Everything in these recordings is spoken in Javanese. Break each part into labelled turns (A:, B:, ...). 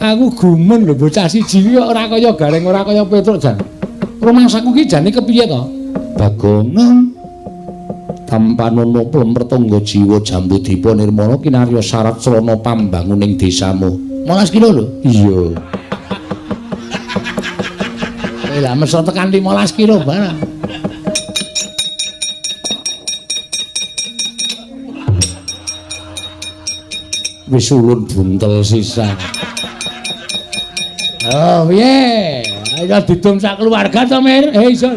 A: Aku gumun lho bocah siji iki ora kaya Gareng ora kaya Petruk jan. Rumangsaku ki jane kepiye to? Bagongan tampanono plempertangga jiwa Jambudipa nirmana kinarya syarat srana pambanguning desamu. 15 kilo lho. Iya. Lah mesti tekan 15 kilo barang. Wis ulun buntel sisan. Oh, piye? Ayo didum sak keluarga to, Mir. Iso.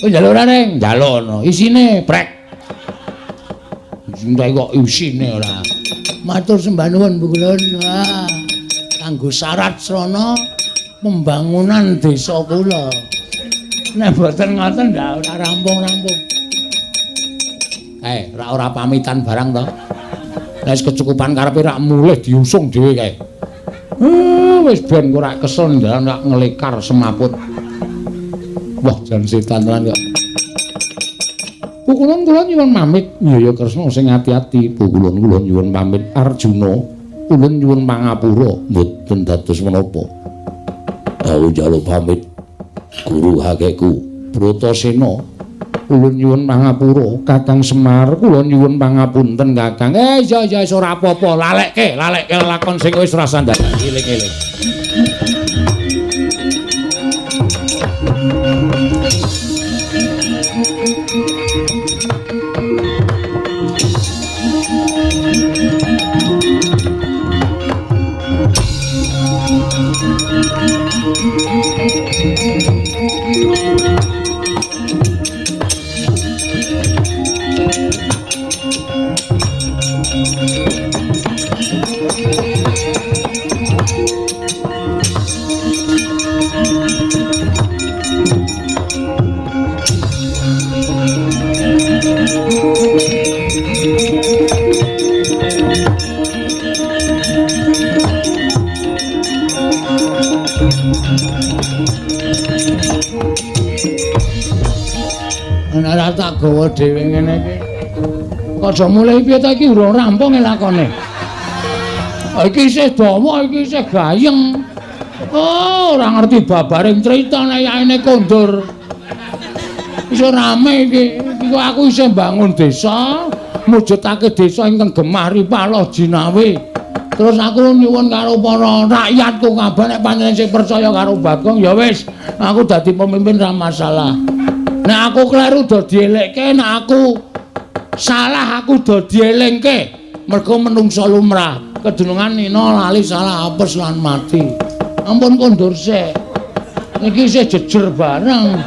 A: Oh, njaluk ora, Ning? Njalukno. Isine brek. Cintai kok isine ora. Matur sembah nuwun, Bu Kulon. Kanggo syarat srana pembangunan desa kula. Nek boten ngoten ndak ora rampung-rampung. Ora pamitan barang to. Nek kecukupan karepe rak mulih diusung dhewe kae. Wis ben ora kesel ndalan rak ngelikar semaput. Wah, jan setan tenan kok. Pukulun kula nyuwun pamit. Ya Kresna sing ati-ati. Pukulun kula nyuwun pamit. Arjuna, ulun nyuwun pangapura mboten dados menapa. Aku njaluk pamit. Guru hakeku Bratasena, ulun nyuwun pangapura. Kakang Semar, kula nyuwun pangapunten Kakang. Iya ora apa-apa. Lalekke lakon sing wis ora sandang. Eling-eling. Ora tak gawa dhewe ngene iki. Aja mulai piye ta iki urung rampung lakone. Iki isih dawa, iki isih gayeng. Oh, ora ngerti babaring crita nek yaene kondur. Iso rame iki. Iku aku isih bangun desa, mujudake desa ingkang gemah ripala jinawi. Terus aku nyuwun karo para rakyatku kabeh nek panjenengan sing percaya karo Bagong ya wis, aku dadi pemimpin ra masalah. Nek aku kleru do dielekke, nek aku salah aku do dielingke. Mergo menungsa lumrah, kedunungan nina lali salah apes lan mati. Ampun kondur sik. Niki isih jejer bareng.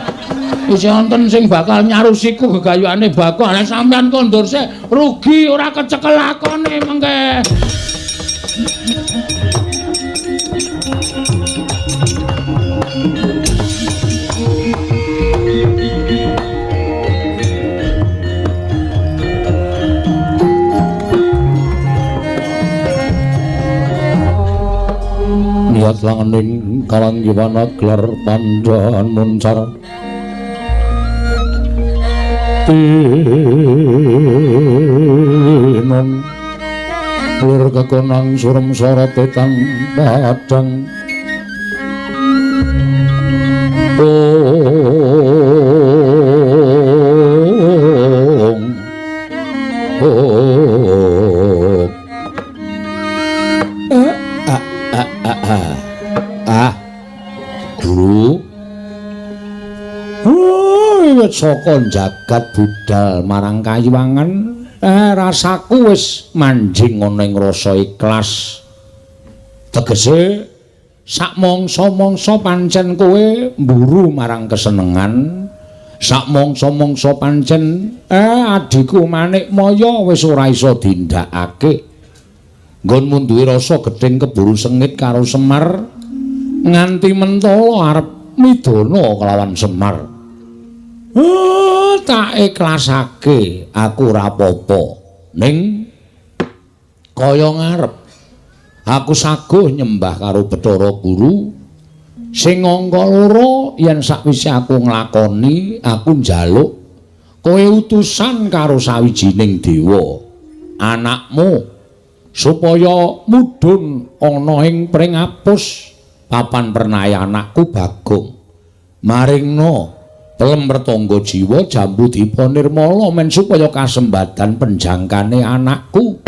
A: Isih wonten sing bakal nyarusiku gegayuhane Bagong. Nek sampean kondur sik, rugi ora kecekel lakone mengke. Niat langening kalanggiwana gelar pandhan muncar tinon lir kekonang surem sorot petang padang Guru wiwit saka jagat budal marang kayiwangan rasaku wis manjing ana ing rasa ikhlas tegese sak mangsa-mangsa pancen kowe mburu marang kesenengan sak mangsa-mangsa pancen adhiku Manik Maya wis ora iso dindakake nggonmu duwe rasa gedeng keburu sengit karo Semar nganti mentala arep midana kelawan Semar. Tak ikhlasake aku ora apa-apa ning kaya ngarep aku saguh nyembah karo Bathara Guru sing angka loro yen sakwise aku nglakoni aku njaluk kowe utusan karo sawijining dewa anakmu supaya mudhun ana ing pring apus papan pernaya anakku Bagong. Maringna pelem pertangga jiwa Jambu Dipa Nirmala men supaya kasembadan penjangkane anakku.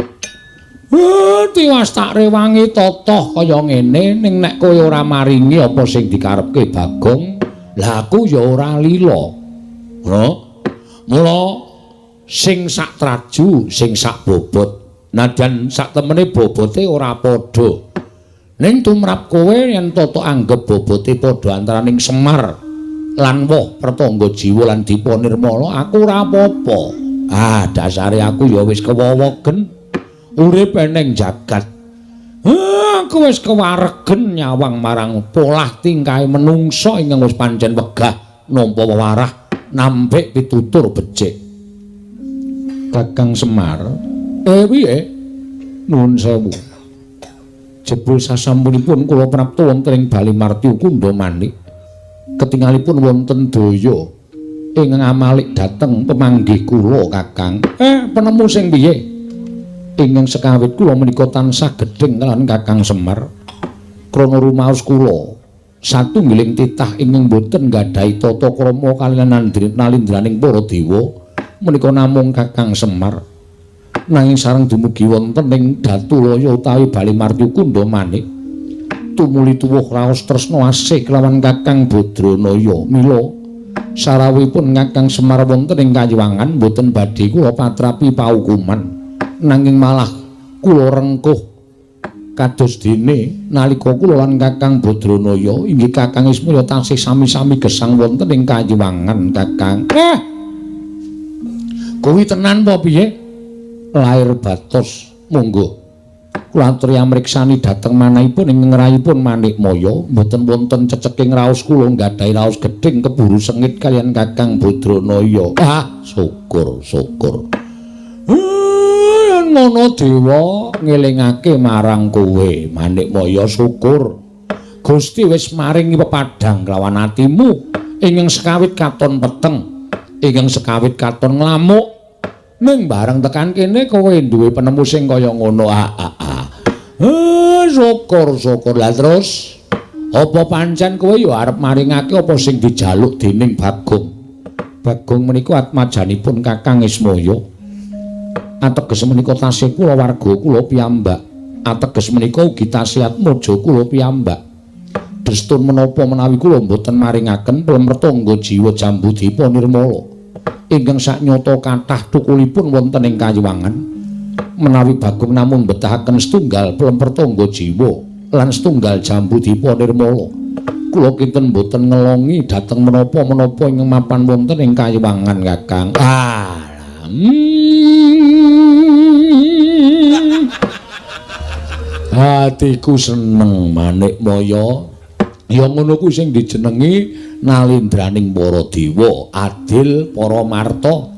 A: Tiwas tak rewangi totoh kaya ngene ning nek kowe ora maringi apa sing dikarepke Bagong, lah aku ya ora lila. Mula sing sak traju, sing sak bobot, nadyan sak temene bobote ora padha. Ning tumrap kowe yen tata anggap bobote padha antaraning Semar lan Woh Pertangga Jiwa lan Dipa Nirmala, aku ora apa-apa. Dasare aku ya wis kewowogen urip ning jagat. Aku wis kewaregen nyawang marang polah tingkahe menungsa ingkang wis pancen wegah nampa wewarah nampik pitutur becik. Kakang Semar, piye? Nuwun sewu. Jebul sasampunipun kula prapta wonten ing Bali Marti Kunda Manik, ketingalipun wonten daya ingkang amalik dhateng pemanggih kula Kakang. Penemu sing piye? Ingkang sekawit kula menika tansah gedheng kaliyan Kakang Semar. Krana rumaos kula satunggiling titah ingkang boten nggadhahi tata krama kaliyan nalindraning para dewa menika namung Kakang Semar. Nanging sareng dumugi wonten ing Datulaya utawi Bali Marti Kunda Manik, tumuli tuwuh raos tresna asih kelawan Kakang Badranaya. Mila sarawuhipun Kakang Semar wonten ing kayiwangan boten badhe kula patrapi paukuman, nanging malah kula rengkuh kados dene nalika kula lan Kakang Badranaya inggih Kakang Ismaya tansih sami-sami gesang wonten ing kayiwangan Kakang. Kuwi tenan apa piye? Lair batos monggo kula aturi amriksani dhateng manahipun ing ngrayipun Manikmaya, mboten wonten ceceking raos kula nggadhahi raos gedhing keburu sengit kaliyan Kakang Badranaya. Syukur. Ngono dewa ngelingake marang kowe Manikmaya, syukur Gusti wis maringi pepadhang kelawan atimu ingkang sekawit katon peteng, ingkang sekawit katon nglamuk. Ning bareng tekan kene kowe duwe penemu sing kaya ngono. Syukur. Lah terus apa pancen kowe ya arep maringake apa sing dijaluk dening Bagong? Bagong menika atmajanipun Kakang Ismaya. Ateges menika tasih kula warga kula piyambak. Ateges menika ugi tasih atmaja kula piyambak. Destun menapa menawi kula mboten maringaken plemrtangga jiwa Jambu Dipa Nirmala ingkang saknyata kathah thukulipun wonten ing kayiwangan, menawi Bagong namung betahaken setunggal plemrtangga jiwa lan setunggal Jambu Dipa Nirmala, kula kinten boten ngelongi dhateng menapa-menapa ingkang mapan wonten ing kayiwangan Kakang. Hatiku seneng Manikmaya. Ya ngono kuwi sing dijenengi nalindraning para dewa, adil para marta.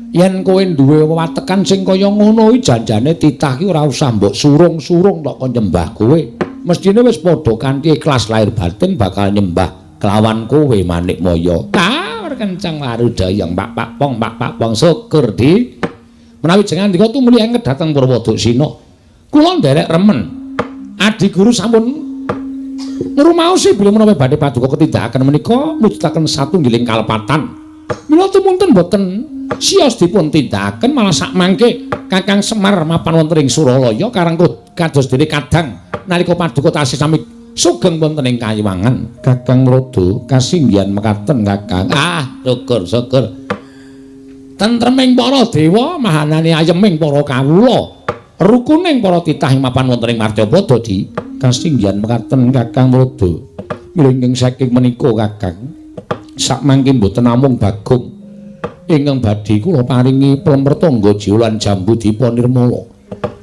A: Yen kowe duwe wewatekan sing kaya ngono iki janjane titah ki ora usah mbok surung-surung tok kon nyembah kowe. Mestine wis padha kanthi ikhlas lahir batin bakal nyembah kelawan kowe Manikmaya. Kencang marudaya Pak Pong syukur di. Menawi jenengan ndika tumuli engket dhateng Purwodoksina. Kula nderek remen. Adi guru sampun ngrumaosi bilih menawi badhe paduka ketindakaken menika mujudaken satunggiling kalepatan. Mila tumunten boten siyos dipun tindakaken malah sak mangke Kakang Semar mapan wonten ing Suralaya karangkuh kados dene kadang nalika paduka tasih sami sugeng wonten ing kayiwangan. Kakang Rada kasinggihan mekaten Kakang. Syukur. Tentreming para dewa, mahanane ayeming para kawula, rukuning para titah ing mapan wonten ing Marjapada di kasinggihan mekaten Kakang Rada. Mlingking saking menika Kakang, sakmangke mboten namung Bagong ingkang badhe kula paringi plemrtangga jiwa lan Jambu Dipa Nirmala,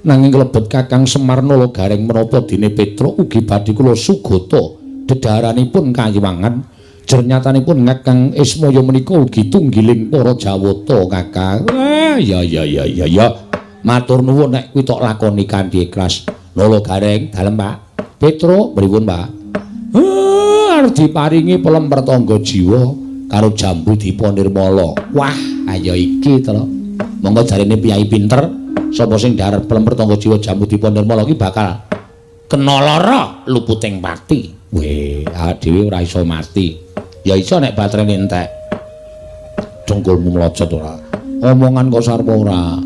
A: nanging klebet Kakang Semar Nala Gareng menapa dene Petra ugi badhe kula sugata dedhaharanipun kayiwangan. Jernyatanipun Kakang Ismaya menika ugi tunggiling para Jawata Kakang. Ya. Matur nuwun nek kuwi tok lakoni kanthi ikhlas. Nala Gareng dalem Pak. Petra pripun Pak? Arep diparingi plemrtangga jiwa karo Jambu Dipa Nirmala. Wah, ayo iki to. Monggo jarine piyai pinter sapa sing darep pelem pertangga jiwa Jambudipun Nirmala iki bakal kena lara luputing pati. Weh, awake dhewe ora iso mati. Ya iso nek baterene entek. Dengkulmu mlocot ora. Omongan kok sarwa ora.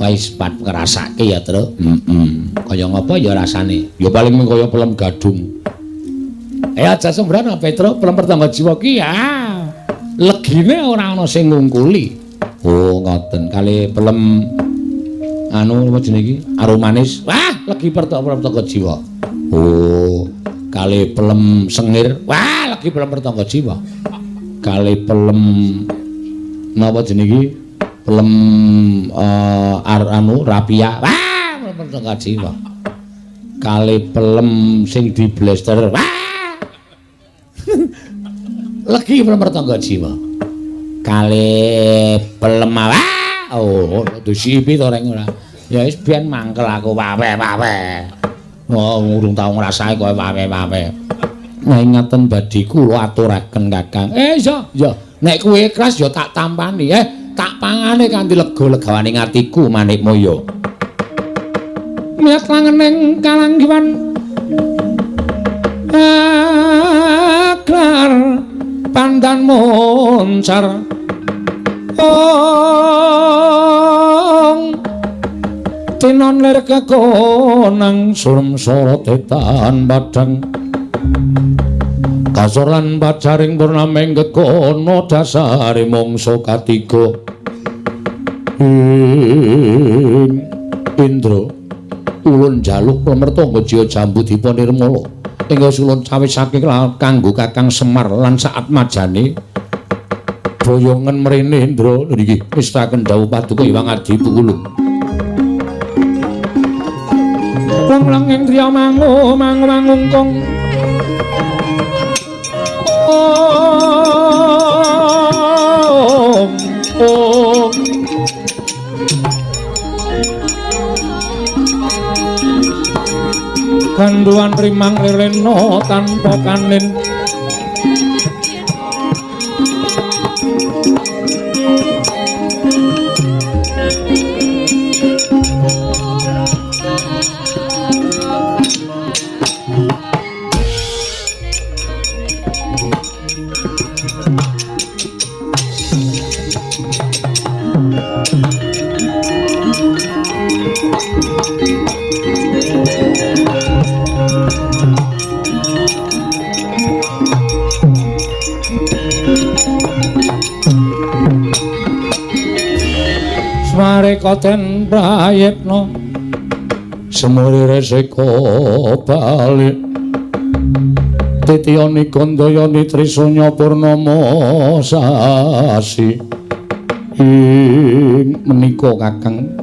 A: Wis pat ngrasake ya, Tru. Kaya ngapa ya rasane? Ya paling mung kaya pelem gadung. Aja sembrana Petro, pelem pertangga jiwa ki ya. Legine ora ana sing ngungkuli. Oh, ngoten. Kali pelem anu apa jenenge iki? Aromanis. Wah, legi pertangga jiwa. Oh, kali pelem sengir. Wah, legi pelem pertangga jiwa. Kali pelem napa jenenge iki? Pelem anu rapia. Wah, pelem pertangga jiwa. Kali pelem sing di blaster. Wah. Legi pelem pertangga jiwa. Kali pelem oh, disipi to reng ora. Ya wis biyen mangkel aku wawe. Oh, urung tau ngrasake koyo wawe. Nah, ingeten badhe kula aturaken Kakang. Ya. Nek kuwi ikhlas ya tak tampani, tak pangane kanthi lega-legawane atiku Manik Moyo. Miat langening kalanggiwan aklar pandan moncar tinon lir kekonang surem sorotetan badang kasoran bacaring purnaming kekono dasare mangsa katiga Indra ulun jaluk pemertangga jiwa Jambudipun Nirmala ingga sulun cawisake kanggo Kakang Semar lan saat majane boyongan mrene Indra niki mestaken dawuh paduka Hyang Adi Pukulung wong langing triya mangungkong kanduan rimang lireno tanpa kanin Koten prayetno semuri resiko balik titiyoni kondayani trisanya purnama sasi menika Kakang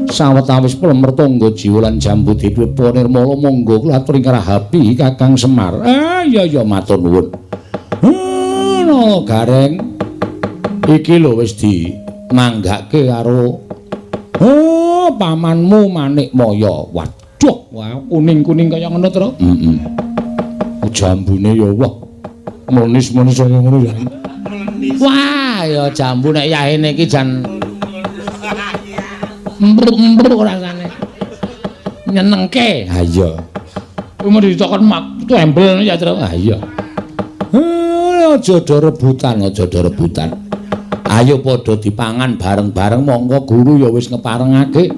A: sawetawis pelemertangga jiwa lan Jambudipun Nirmala monggo kula aturi ngarahapi Kakang Semar. Ya matur nuwun. No gareng iki lho wis di manggake karo pamanmu Manik Moyo. Waduh, wah kuning-kuning kaya ngono to. Jambune ya Allah. Monis-monis kaya ngono ya. Wah, ya jambu nek yahene iki jan embruk rasane. Nyenengke. Ha iya. Kuwi mau ditokon mak tembel ya, Tru. Ha iya. Aja do rebutan. Ayo padha dipangan bareng-bareng monggo guru ya wis ngeparengake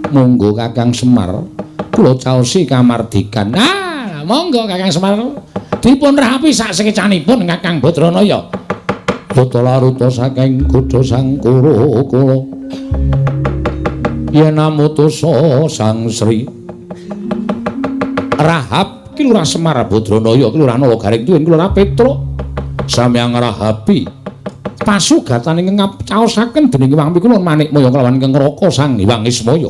A: monggo Kakang Semar kula caosi kamardikan. Monggo Kakang Semar dipun rapi sak sekecanipun Kakang Badranaya. Bata laruta saking Kuda Sangkura kula yen amutusa Sang Sri Rahab ki Lurah Semar Badranaya Kelurahan Nalagaring Tuwin Kelurahan Petruk samyang rahapi pasugatan ingkang caosaken dening Hyang Pikulun Manik Moyo kelawan ingkang Raka Sang Hyang Ismaya.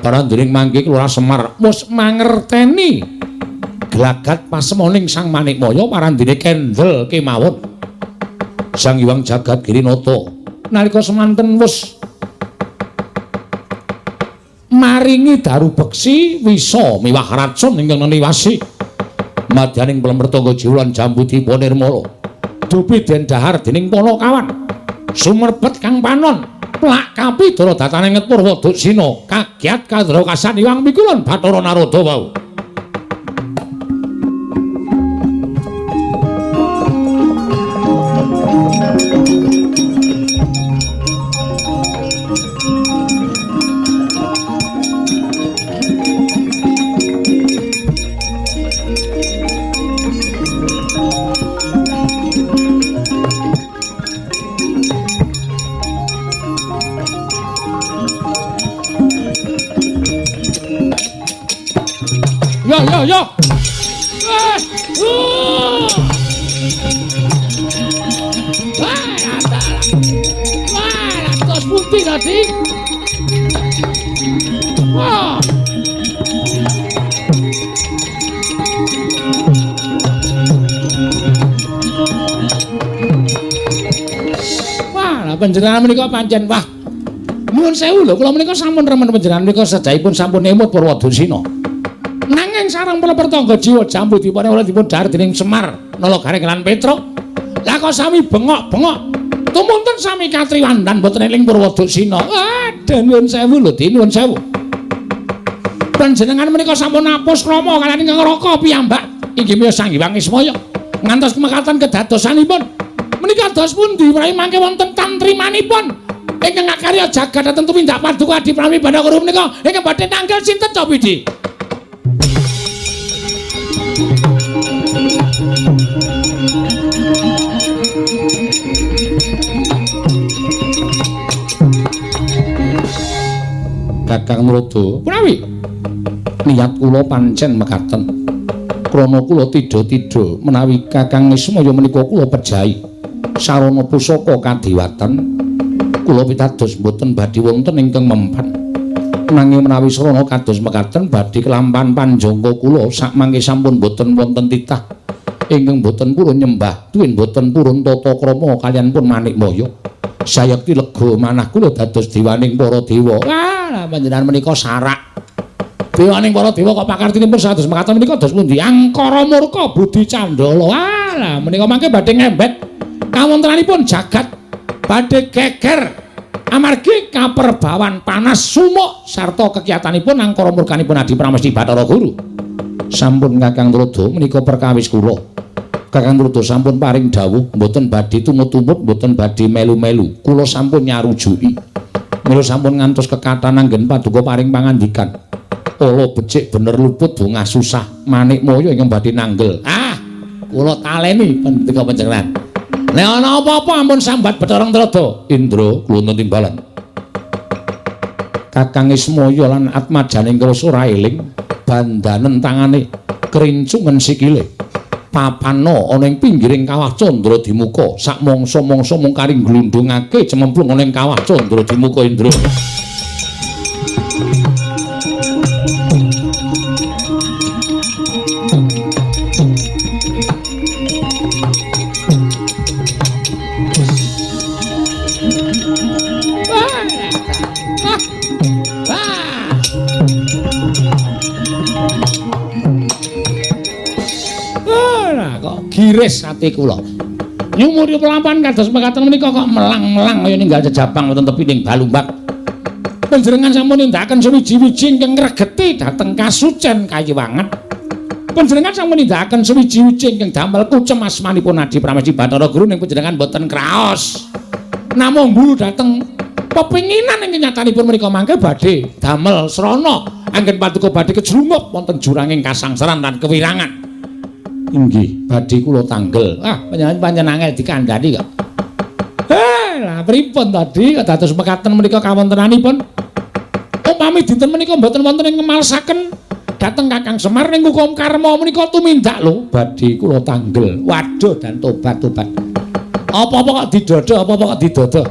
A: Parandening mangke Kelurahan Semar wis mangerteni glagat pasemoning Sang Manik Moyo parandene kendel kemawon. Sang Hyang Jagat Girinata nalika semanten wis maringi daru beksi wisa miwah racun ingkang niwasi madyaning pelemertangga jiwa lan Jambudipun Nirmala. Dupi den dahar dening Panakawan sumerbet Kang Panon kaplak kapidara datane nget Purwadasina kagiat kadra kasan iwang mikulun Bathara Narada wau. Yo. Terus putih tadi. Wah. Wah, panjenengan menika pancen wah. Nuwun sewu lho, kula menika sampun remen panjenengan menika sedahipun sampun emut Purwadasina. Nanging sareng pertangga jiwa jambu dipun oleh dipun dhahar dening Semar Nalagaring lan Petruk. Lah kok sami bengok-bengok. Tumunten sami katriwandan boten eling Purwadasina. Aduh nuwun sewu lho, nuwun sewu. Panjenengan menika sampun apus krama kaliyan ingkang Raka piyambak. Inggih miyos Sanghyang Ismaya. Ngantos kemekatan kedadosanipun. Menika dos pundi prawi mangke wonten tantrimanipun. Ingkang ngakarya jagat dhateng tumindak paduka Adi Prami Bathara menika ingkang badhe tanggal sinten to Pidi? Kakang Narada, prawi niat kula pancen mekaten. Krana kula tidha-tidha menawi Kakang Ismaya menika kula pejahi sarana pusaka kadewatan, kula pitados mboten badhe wonten ingkang mempan. Nanging menawi sarana kados mekaten badhe kelampahan panjangga kula sakmangke sampun boten wonten titah ingkang boten purun nyembah tuwin boten purun tata krama kaliyan pun manikmaya sayekti lega manah kula dados dewaning para dewa. Lah panjenengan menika sarak dewaning para dewa kok pakartinipun sados mekaten menika dos pundi? Angkara murka budi candala. Lah menika mangke badhe ngembet kawontenanipun jagat badhe geger amargi kaperbawan panas sumuk sarta kekiyatanipun angkara murkanipun Adi Pramesti Bathara Guru. Sampun Kakang Narada menika perkawis kula. Kakang Narada sampun paring dawuh mboten badhe tumut-tumut, mboten badhe melu-melu. Kula sampun nyarujuki. Mila sampun ngantos kekathah anggen paduka paring pangandikan. Ala becik bener luput bungah susah manikmaya ingkang badhe nanggel. Kula taleni pendika panjenengan. Nek ana apa-apa ampun sambat Bathara Narada. Indra kula nuwun timbalan. Kakang Ismaya lan atmajaning krasa ora eling, bandanen tangane, kerincungen sikile. Papana ana ing pinggiring kawah Candra Dimuka, sak mangsa-mangsa mung kari glundhungake cememplung ana ing kawah Candra Dimuka Indra. Giris ati kula. Nyumuri pelampahan kados mekaten menika kok melang-melang kaya ninggal jejabang wonten tepining Balumbak. Panjenengan sampun nindakaken sewiji-wiji ingkang ngregeti dhateng kasucen kayiwangan. Panjenengan sampun nindakaken sewiji-wiji ingkang damel kucem asmanipun Adi Pramesti Bathara Guru ning panjenengan boten kraos. Namung mbulu dhateng pepinginan ingkang nyatanipun menika mangke badhe damel srana anggen paduka badhe kejlungup wonten juranging kasangsaran lan kewirangan. Inggih, badhe kula tanggel. Panjenengan angel dikandhani kok. Lah pripun tadi dados mekaten menika kawontenanipun? Upami dinten menika mboten wonten ing ngemalsaken dhateng Kakang Semar ning hukum karma menika tumindak lho, badhe kula tanggel. Waduh dan tobat-tobat. Apa-apa kok didodo, apa-apa kok didodo.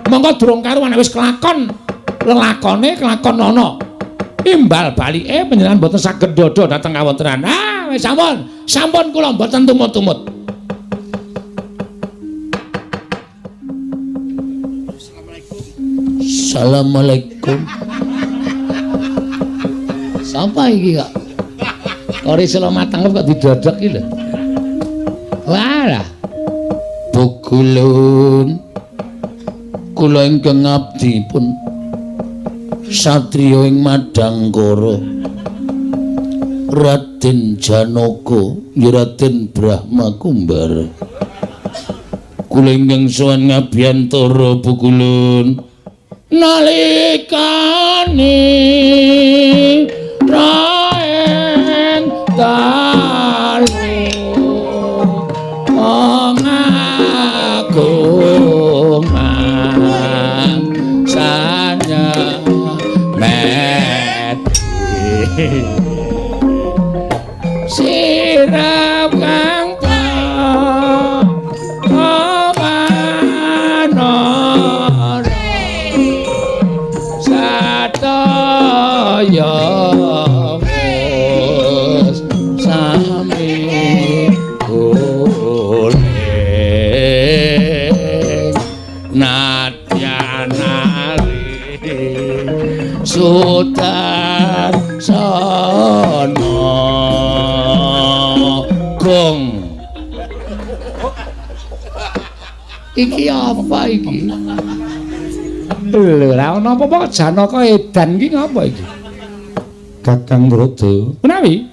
A: Monggo durung karuan wis kelakon. Lelakone kelakon ana. Imbal balike panjenengan mboten saged dodo dhateng kawontenan. Wis sampun kula mboten tumut-tumut. Assalamualaikum. Sapa iki kok? Kori selo mateng kok didodok iki lho. Walah. Bugulun. kula ingkang ngabdi pun satriya ing Madangkara Raden Janaka Raden Brahma Kumbara kula ingkang sowan ngabiyantara Pukulun nalikane raen dalu ngagungan sanya meti sirap kang ya wis sami golek nadyanari sutar sono gong iki apa iki lho ra ono apa-apa Janaka edan iki ngapa iki Kakang Rodo menawi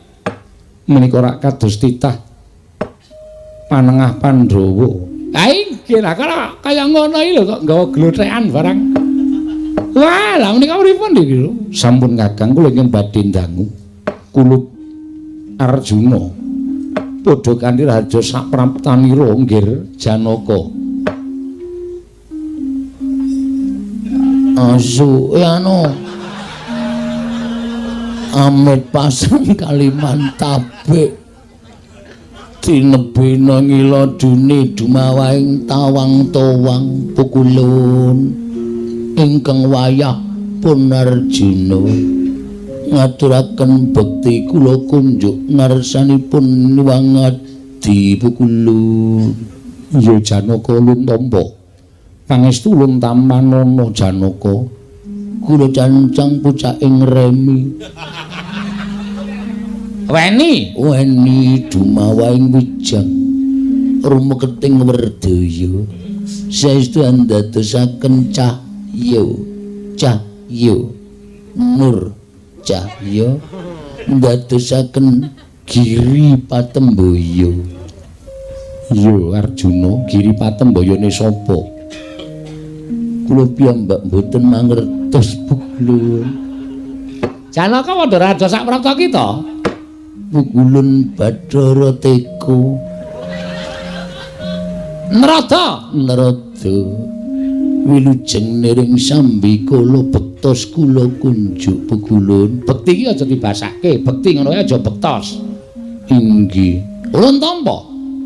A: menika rak kados titah panengah Pandhawa ha iki ra kaya ngono iki lho kok nggawa glotrekan barang wah lah menika pripun iki lho sampun Kakang kula ingin badhe ndangu kulup Arjuna padha kanthi raja sapraptanira nggih Janaka asu anu Amit pasang Kalimantabe tinebena ngilodune dumawaing tawang-tawang Pukulun ingkang wayah pun Arjuna ngaturaken bekti kula kunjuk ngarsanipun niwangadi Pukulun ya Janaka luntampa pangestu luntamanono Janaka kula cancang pucaking remi weni dumawaing wijang rumeketing werdaya saestu andadosaken cahya nur cahya ndadosaken giri patembaya yo Arjuna giri patembayane sapa kula piyambak mboten mangertos Pukulun Janaka padha raja sak prapta kita Pukulun Bathara Teka Narada wilujeng niring sambikala bektos kula kunjuk Pukulun bekti iki aja dibasake bekti ngono aja bektos inggih ulun tampa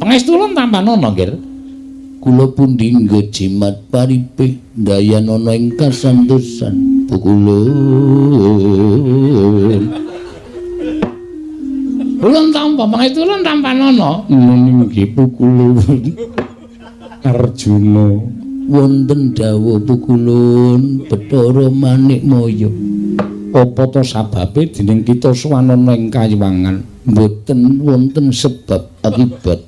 A: pangestu ulun tampanana nggih kula pundingga jimat paripe dayanana ing kasantosan Pukulun ulun tampa pangestu ulun tampanana inggih Pukulun Arjuna wonten dawuh Pukulun Bathara Manikmaya apa to sababe dening kita suwanana ing kayiwangan mboten wonten sebab akibat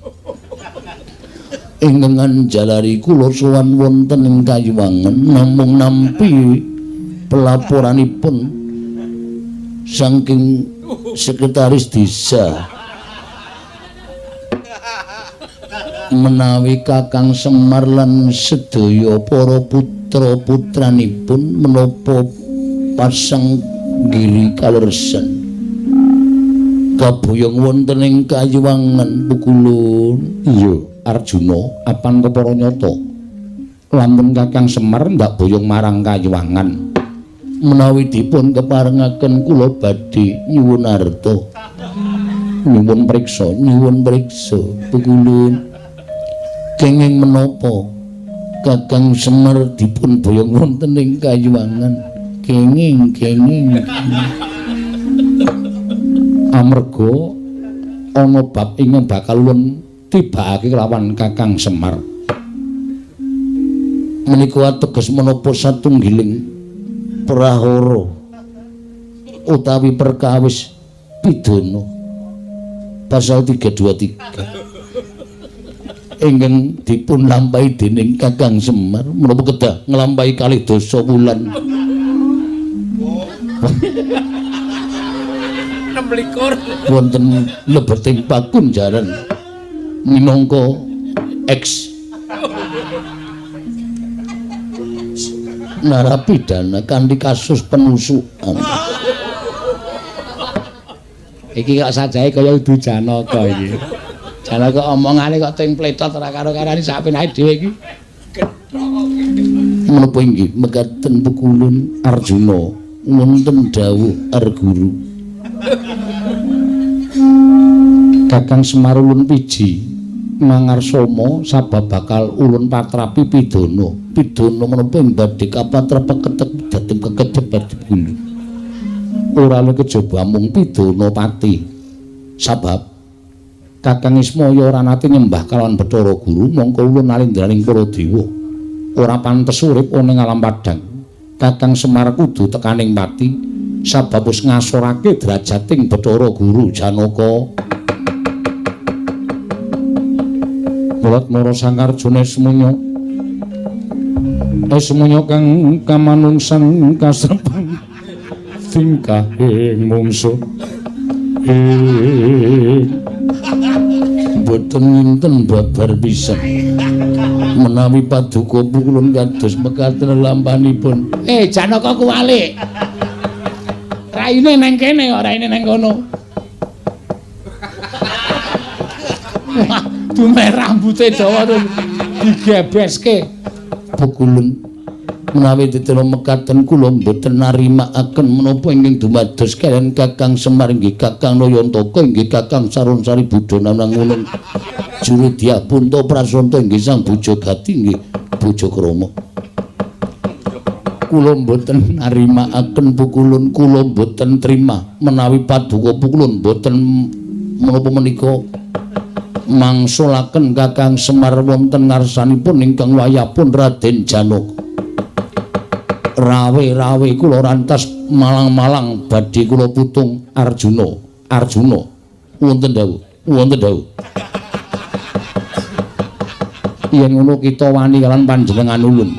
A: ingkang jalari kula sowan wonten ing kayiwangan namung nampi pelaporanipun saking sekretaris desa menawi Kakang Semar lan sedaya para putra-putranipun menapa pasang giri kalersan kaboyong wonten ing kayiwangan Pukulun iya Arjuna apan kepara nyata lamun Kakang Semar ndak boyong marang kayiwangan menawi dipun keparengaken kula badhe nyuwun arta nyuwun priksa Pukulun kenging menapa Kakang Semar dipun boyong wonten ing kayiwangan kenging amarga ana bab ingkang bakal ulun tibakake kelawan Kakang Semar menika ateges menapa satunggiling prahara utawi perkawis pidana pasal 323 ingkang dipun lampahi dening Kakang Semar menapa kedah nglampahi kalih dasa wulan.
B: 26
A: wonten lebeting pakunjaran minangka X narapidana kanthi kasus penusukan. Iki kok sajahe kaya udu Janaka iki. Janaka omongane kok ting pletot ora karo-karane sak penake dhewe iki. Menapa inggih mekaten pukulun Arjuna wonten dawuh Arguru. Kakang Semar ulun piji mangarsama sabab bakal ulun patrapi pidana. Pidana menapa ing badhe kapatrap ketek dhateng kekecepet kula. Ora le kejaba mung pidana pati. Sabab Kakang Ismaya ora nate nyembah kalawan Bathara Guru mongko ulun nalindraning para dewa. Ora pantes urip ana ing alam padhang. Kakang Semar kudu tekaning pati sabab wis ngasorake derajating Bathara Guru Janaka. Mulat Mara Sang Arjuna semuanya kang kamanungsan kasrepeng tingkahing mungsuh boten wonten babar pisan menawi paduka pukulun kados mekaten lampanipun. Janaka kuwalik. Raine nang kene kok raine nang kono. Dume rambute dawa digebeske. Pukulun menawi ditira mekaten kula mboten narimakaken menapa ingkang dumados kaliyan Kakang Semar inggih Kakang Nayantaka inggih Kakang Sarunsari Budana nangunun juru Dyabunta Prasanta inggih Sang Bojogati inggih Bojokrama. Kula mboten narimakaken pukulun, kula mboten trima menawi paduka pukulun mboten menapa menika mangsulaken Kakang Semar wonten ngarsanipun ingkang wayahipun Raden Janaka. Rawe-rawe kula rantas malang-malang badhe kula putung Arjuna. Arjuna wonten dawuh, wonten dawuh. Yen ngono kita wani kalian panjenengan ulun.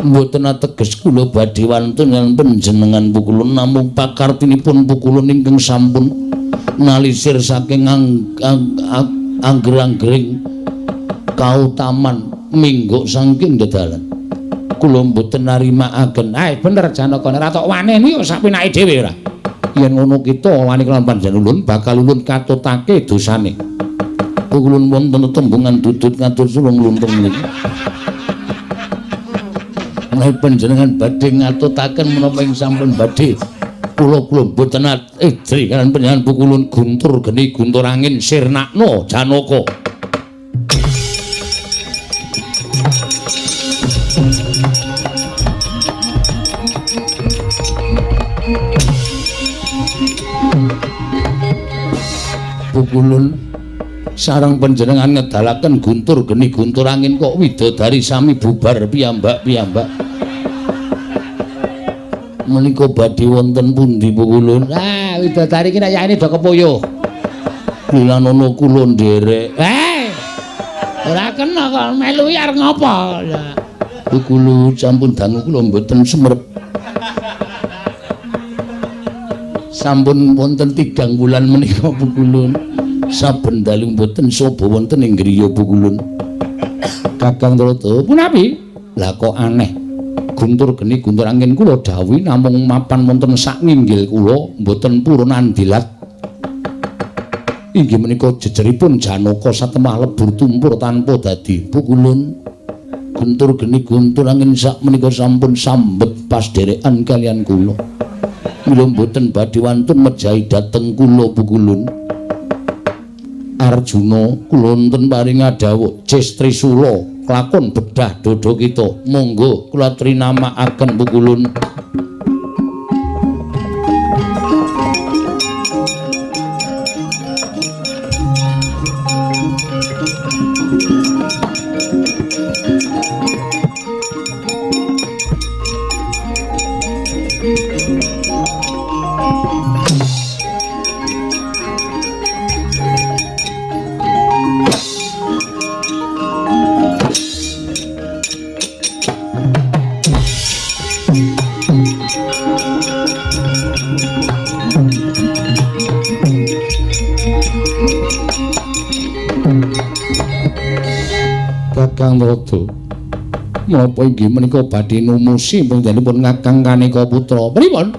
A: Mboten ateges kula badhe wantun kaliyan panjenengan pukulun namung pakartinipun pukulun ingkang sampun nalisir saking angger-anggering kautaman mingguk saking dedalan. Kula mboten narimakaken. Bener Janaka nek tok waneni kok sak penake dhewe ora. Yen ngono kita wani kelawan panjenengan ulun bakal ulun katutake dosane. Pukulun wonten tembungan dudut ngatur sulung luntung niki. Menawi panjenengan badhe ngatutaken menapa ing sampun badhe kula mboten idri kaliyan panjenengan pukulun guntur geni guntur angin sirnakna Janaka. Pukulun sareng panjenengan ngedalaken guntur geni guntur angin kok widodari sami bubar piyambak-piyambak. Menika badhe wonten pundi pukulun? Widodari ki nek yaene do kepoyo. Kula nono kula nderek. Ora kena kok melu arep ngopo? Pukulun sampun dangu kula mboten sumerep. Sampun wonten 3 wulan menika pukulun. Saben dalu mboten sapa wonten ing griya pukulun. Kakang Trata, punapi? Lah kok aneh. Guntur geni guntur angin kula dawuhi namung mapan wonten sak nginggil kula mboten purun andilat. Inggih menika jejeripun Janaka satemah lebur tumpur tanpa dadi. Pukulun guntur geni guntur angin sak menika sampun sambet pas derekan kalian kula. Mila mboten badhe wantun mejahi dhateng kula pukulun. Arjuna kula wonten paring adhawuh Cis Trisula kelakon bedah dodo kita. Monggo kula trinamakaken pukulun. Kakang Rada menapa inggih menika badhe numusi panjenenganipun Kakang Kanika Putra pripun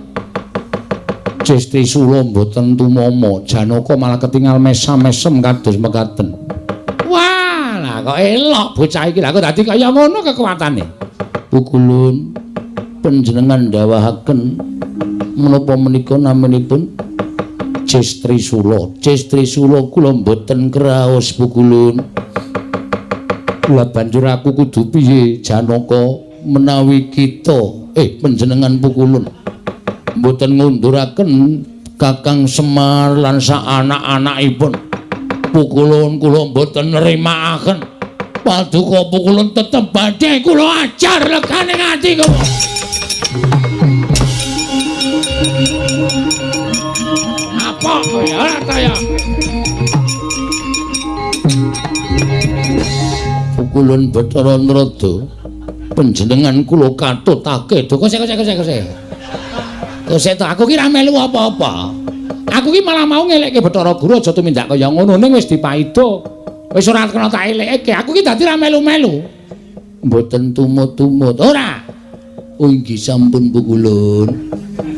A: Jesti Sula mboten tumama Janaka malah ketingal mesam-mesem kados mekaten wah lah kok elok bocah iki lha kok dadi kaya ngono kekuatane Pukulun panjenengan dawuhaken menapa menika namanipun Jestri Sula kula mboten kraos Pukulun kula banjur aku kudu piye Janaka menawi kita panjenengan Pukulun mboten ngunduraken Kakang Semar lan sak anak-anakipun Pukulun kula mboten nrimakaken paduka Pukulun tetep badhe kula ajar legane ati kula apa kowe ora kaya Pukulun Bathara Nrada panjenengan kula katutake kose to aku ki ra melu apa-apa aku ki malah mau ngelekke Bathara Guru aja tumindak kaya ngono ning wis dipaida wis ora kena tak elekke aku ki dadi ra melu-melu mboten tumut-tumut ora inggih sampun Pukulun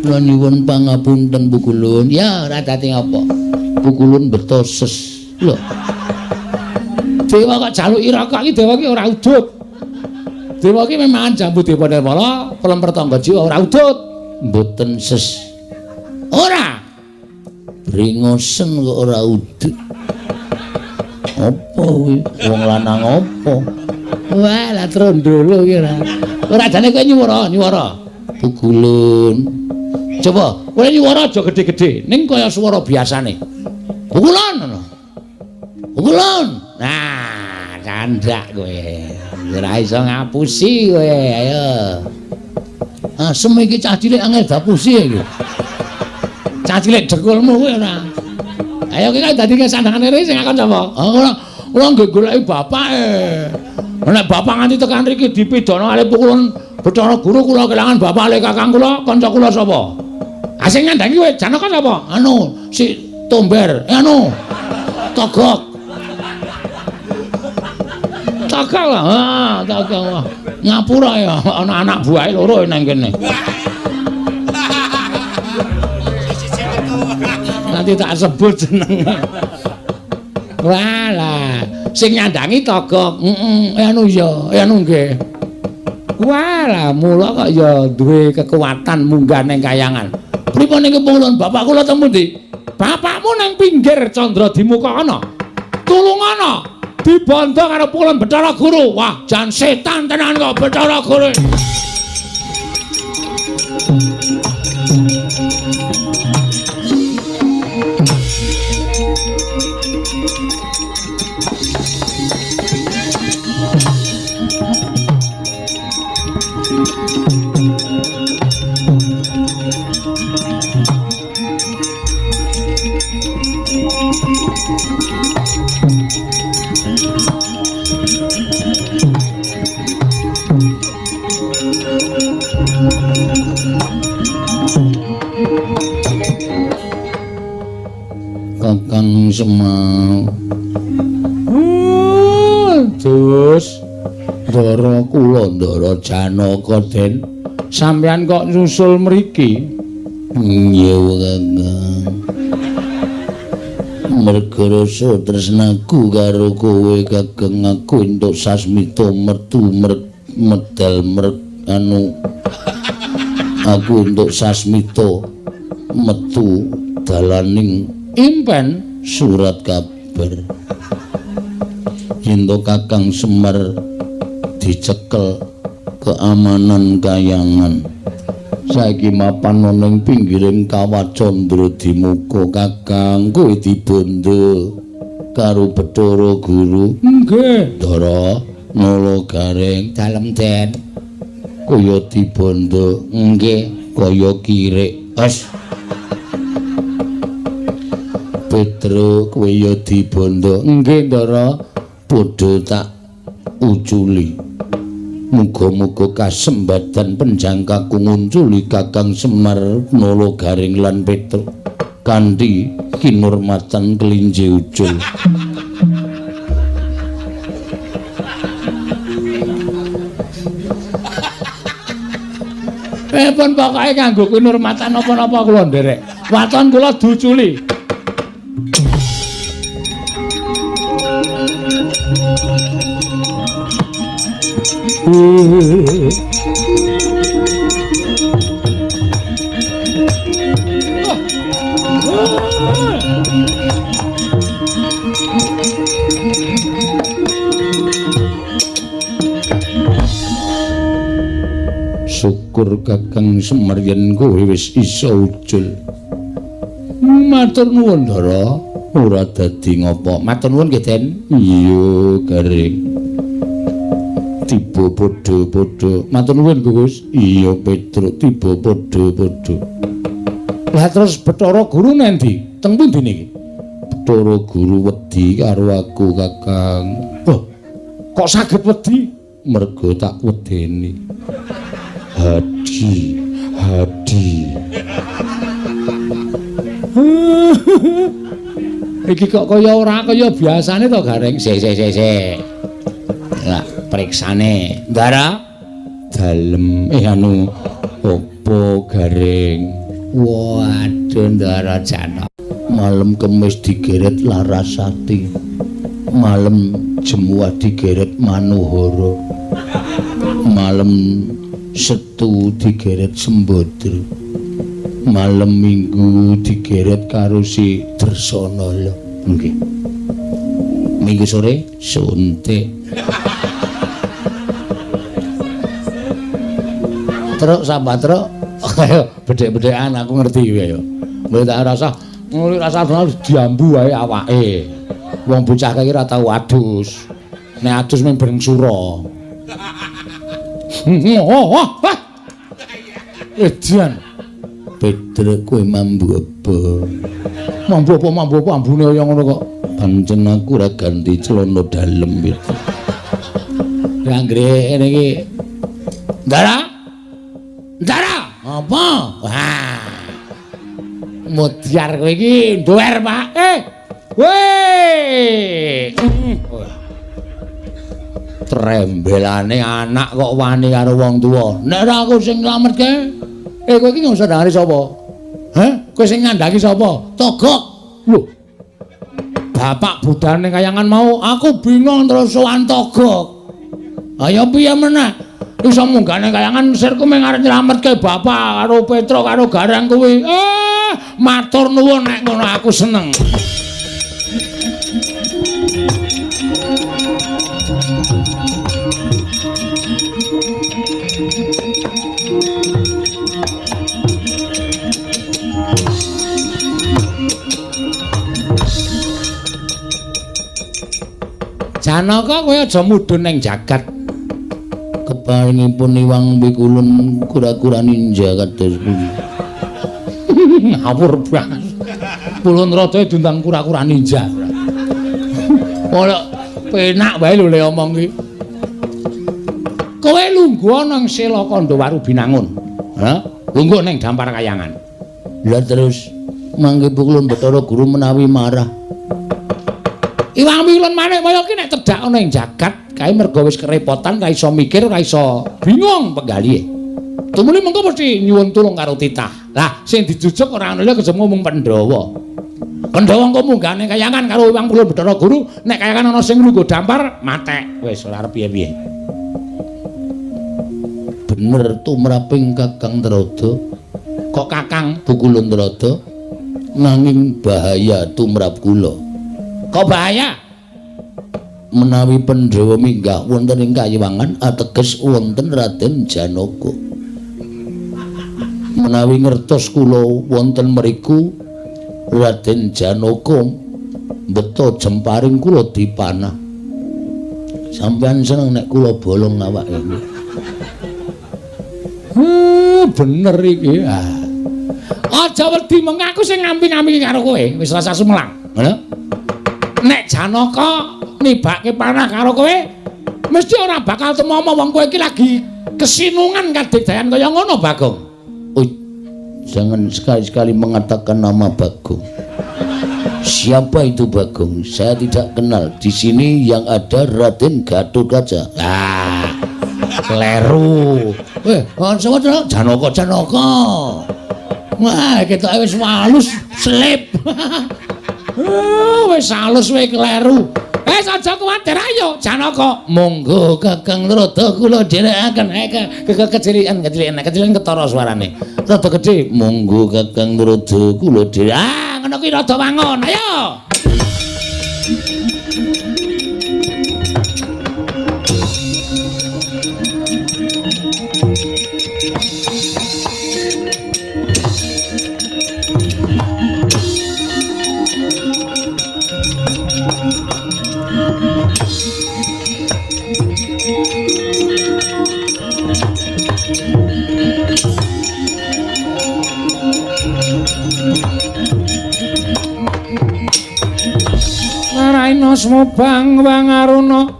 A: kula nyuwun pangapunten Pukulun ya ora dadi apa Pukulun betoses lho Dewa kok jaluki rokok iki dewa ki ora udut. Dewa ki memang jambu dewa Nirmala, pelem pertangga jiwa ora udut. Mboten ses. Ora. Bringosen kok ora udut. Apa kuwi? Wong lanang apa? Wah, lah trondolo ki ora. Ora jane kowe nyuwara. Pukulun. Coba, kowe nyuwara aja gedhe-gedhe, ning kaya swara biasane. Pukulun ngono. Pukulun. Nah, candak kowe. Ora iso ngapusi kowe, ayo. Asem iki cah cilik angel dapusi iki. Cah cilik dekulmu kowe ora. Ayo kowe dadi kesandangane rene sing akon sapa? Ora nggih goleki bapake. Nek bapak nganti tekan mriki dipidana kali Pukulun Bathara Guru kula kelangan bapake kakang kula, kanca kula sapa? Sing nyandangi kowe Janaka sapa? Si Tomber. Togok. Takal lah, takal. Ngapura ya, ana anak buahe loro nang kene. Nanti tak sebut jenenge. Walah, sing nyandangi Togok. Nggih. Walah, mula kok ya duwe kekuatan munggah ning kayangan. Pripun niki Pukulun, bapak kula teng pundi? Bapakmu nang pinggir Candra Dimuka ana. Tulungono. Dibondo karo Pukulun Bathara Guru. Wah, jan setan tenan kok Bathara Guru. Kakang Semar. Terus Ndara kula Ndara Janaka Den, sampeyan kok nyusul mriki? Iya, Kakang. Merga rasa tresnaku karo kowe Kakang, aku entuk sasmita mertu medal aku entuk sasmita metu dalaning impen surat kabar Yendo Kakang Semar dicekel keamanan kayangan saiki mapan ning pinggiring Kawah Candra Dimuka. Kakang kowe dibondo karo Bathara Guru. Nggih Ndara Nala Gareng dalem Den kaya dibondo. Nggih kaya kirik. Wes Petro kowe ya dibondo. Nggih Ndara, padha tak uculi. Muga-muga kasembatan penjangkaku ngunculi Kakang Semar, Nala Gareng lan Petro. kanthi kinurmatan kelinci ucul. Pun pokoke kanggo kinurmatan napa-napa kula nderek. Waton kula duculi. Syukur Kakang Semar yen kowe wis iso ucul. Matur nuwun Ndara, ora dadi ngopo. Matur nuwun nggih Den. Iya, Garing. Tiba padha-padha. Matur nuwun Gus. Iya, Petruk, tiba padha-padha. Lah terus Bathara Guru nendi? Teng pundi niki? Bathara Guru wedi karo aku, Kakang. Oh, kok saged wedi? Mergo tak wedeni. Hadi. Iki kok kaya ora kaya biasane to, Gareng. Sik. Lah, periksane. Ndara. Dalem. Anu opo, Gareng? Waduh, Ndara Jana. Malem Kemis digeret Larasati. Malem Jemuah digeret Manuhara. Malem Setu digeret Sembadra. Malem Minggu digeret karo si Dresana. Nggih. Minggu sore suntik. Truk sambat truk. Kaya bedhek-bedhekan aku ngerti wae ya. Mulih tak rasa diambu wae awake. Wong bocah iki ora tau adus. Nek adus mung bareng sura. Edian. Petruk kowe mambu apa? Mambu apa ambune kaya ngono kok. Pancen aku ora ganti celana dalem gitu. Ya anggere iki. Ndara? Apa? Wah. Mudyar kowe iki nduwer, Pak. Weh. Trembelane anak kok wani karo wong tuwa. Nek ora aku sing nglametke. Kowe iki ngusah ndangani sapa? Hah? Kowe sing ngandangi sapa? Togok. Lho. Bapak budane kayangan mau, aku bingung terus sowan Togok. Ayo piye meneh? Iso munggane kayangan sirku mung arep nyelametke bapak karo Petro karo Garang kuwi. Matur nuwun nek ngono aku seneng. Janaka kowe aja mudhun ning jagat. Keparingipun Iwang Pikulun kura-kura ninja kados pundi. Ngawur banget. Pulun rada diundang kura-kura ninja. Ora penak wae lho le omong iki. Kowe lungguh nang Sela Kandawaru Binangun. Hah? Lungguh ning Dampar Kayangan. Lah terus mangke Pikulun Bathara Guru menawi marah. Iwang Pikulun maneh kaya iki nek cedhak ana ing jagat kae mergo wis kerepotan, ra iso mikir, ra iso bingung penggalihe. Tumuli mengko mesti nyuwun tulung karo titah. Lah sing dijujuk ora ana liya kejemu mung Pandhawa. Pandhawa engko munggane kayangan karo Iwang Pikulun Bathara Guru, nek kayangan ana sing lungguh dampar, matek. Wis ora arep piye-piye. Bener tumraping Kakang Trada. Kok Kakang Bukulun Trada nanging bahaya tumrap kula. Kok bahaya? Menawi Pandhawa minggah wonten ing Kayiwangan ateges wonten Raden Janaka. Menawi ngertos kula wonten mriku Raden Janaka beto jemparing kula dipanah. Sampeyan seneng nek kula bolong awake iki. Bener iki. Aja wedi mung aku sing ngampi-ngampi karo kowe, wis rasa sumelang. Ngono. Nek Janaka nibake panah karo kowe, mesti ora bakal temomo wong kowe iki lagi kesinungan kadigdayan kaya ngono, Bagong. jangan sekali-sekali mengatakan nama Bagong. Siapa itu Bagong? Saya tidak kenal. Di sini yang ada Raden Gatotkaca. Ah, keliru. Sama Janaka. Wah, ketok wis halus slip. Wis halus wis keliru. Aja kuwatir ayo Janaka. Monggo Kakang Rada kula dherekaken kecilian ketara suarane. Rada gedhe. Monggo Kakang Rada kula dherek. Ah, ngono kuwi rada wangun. Ayo. Naraina smobang wangaruna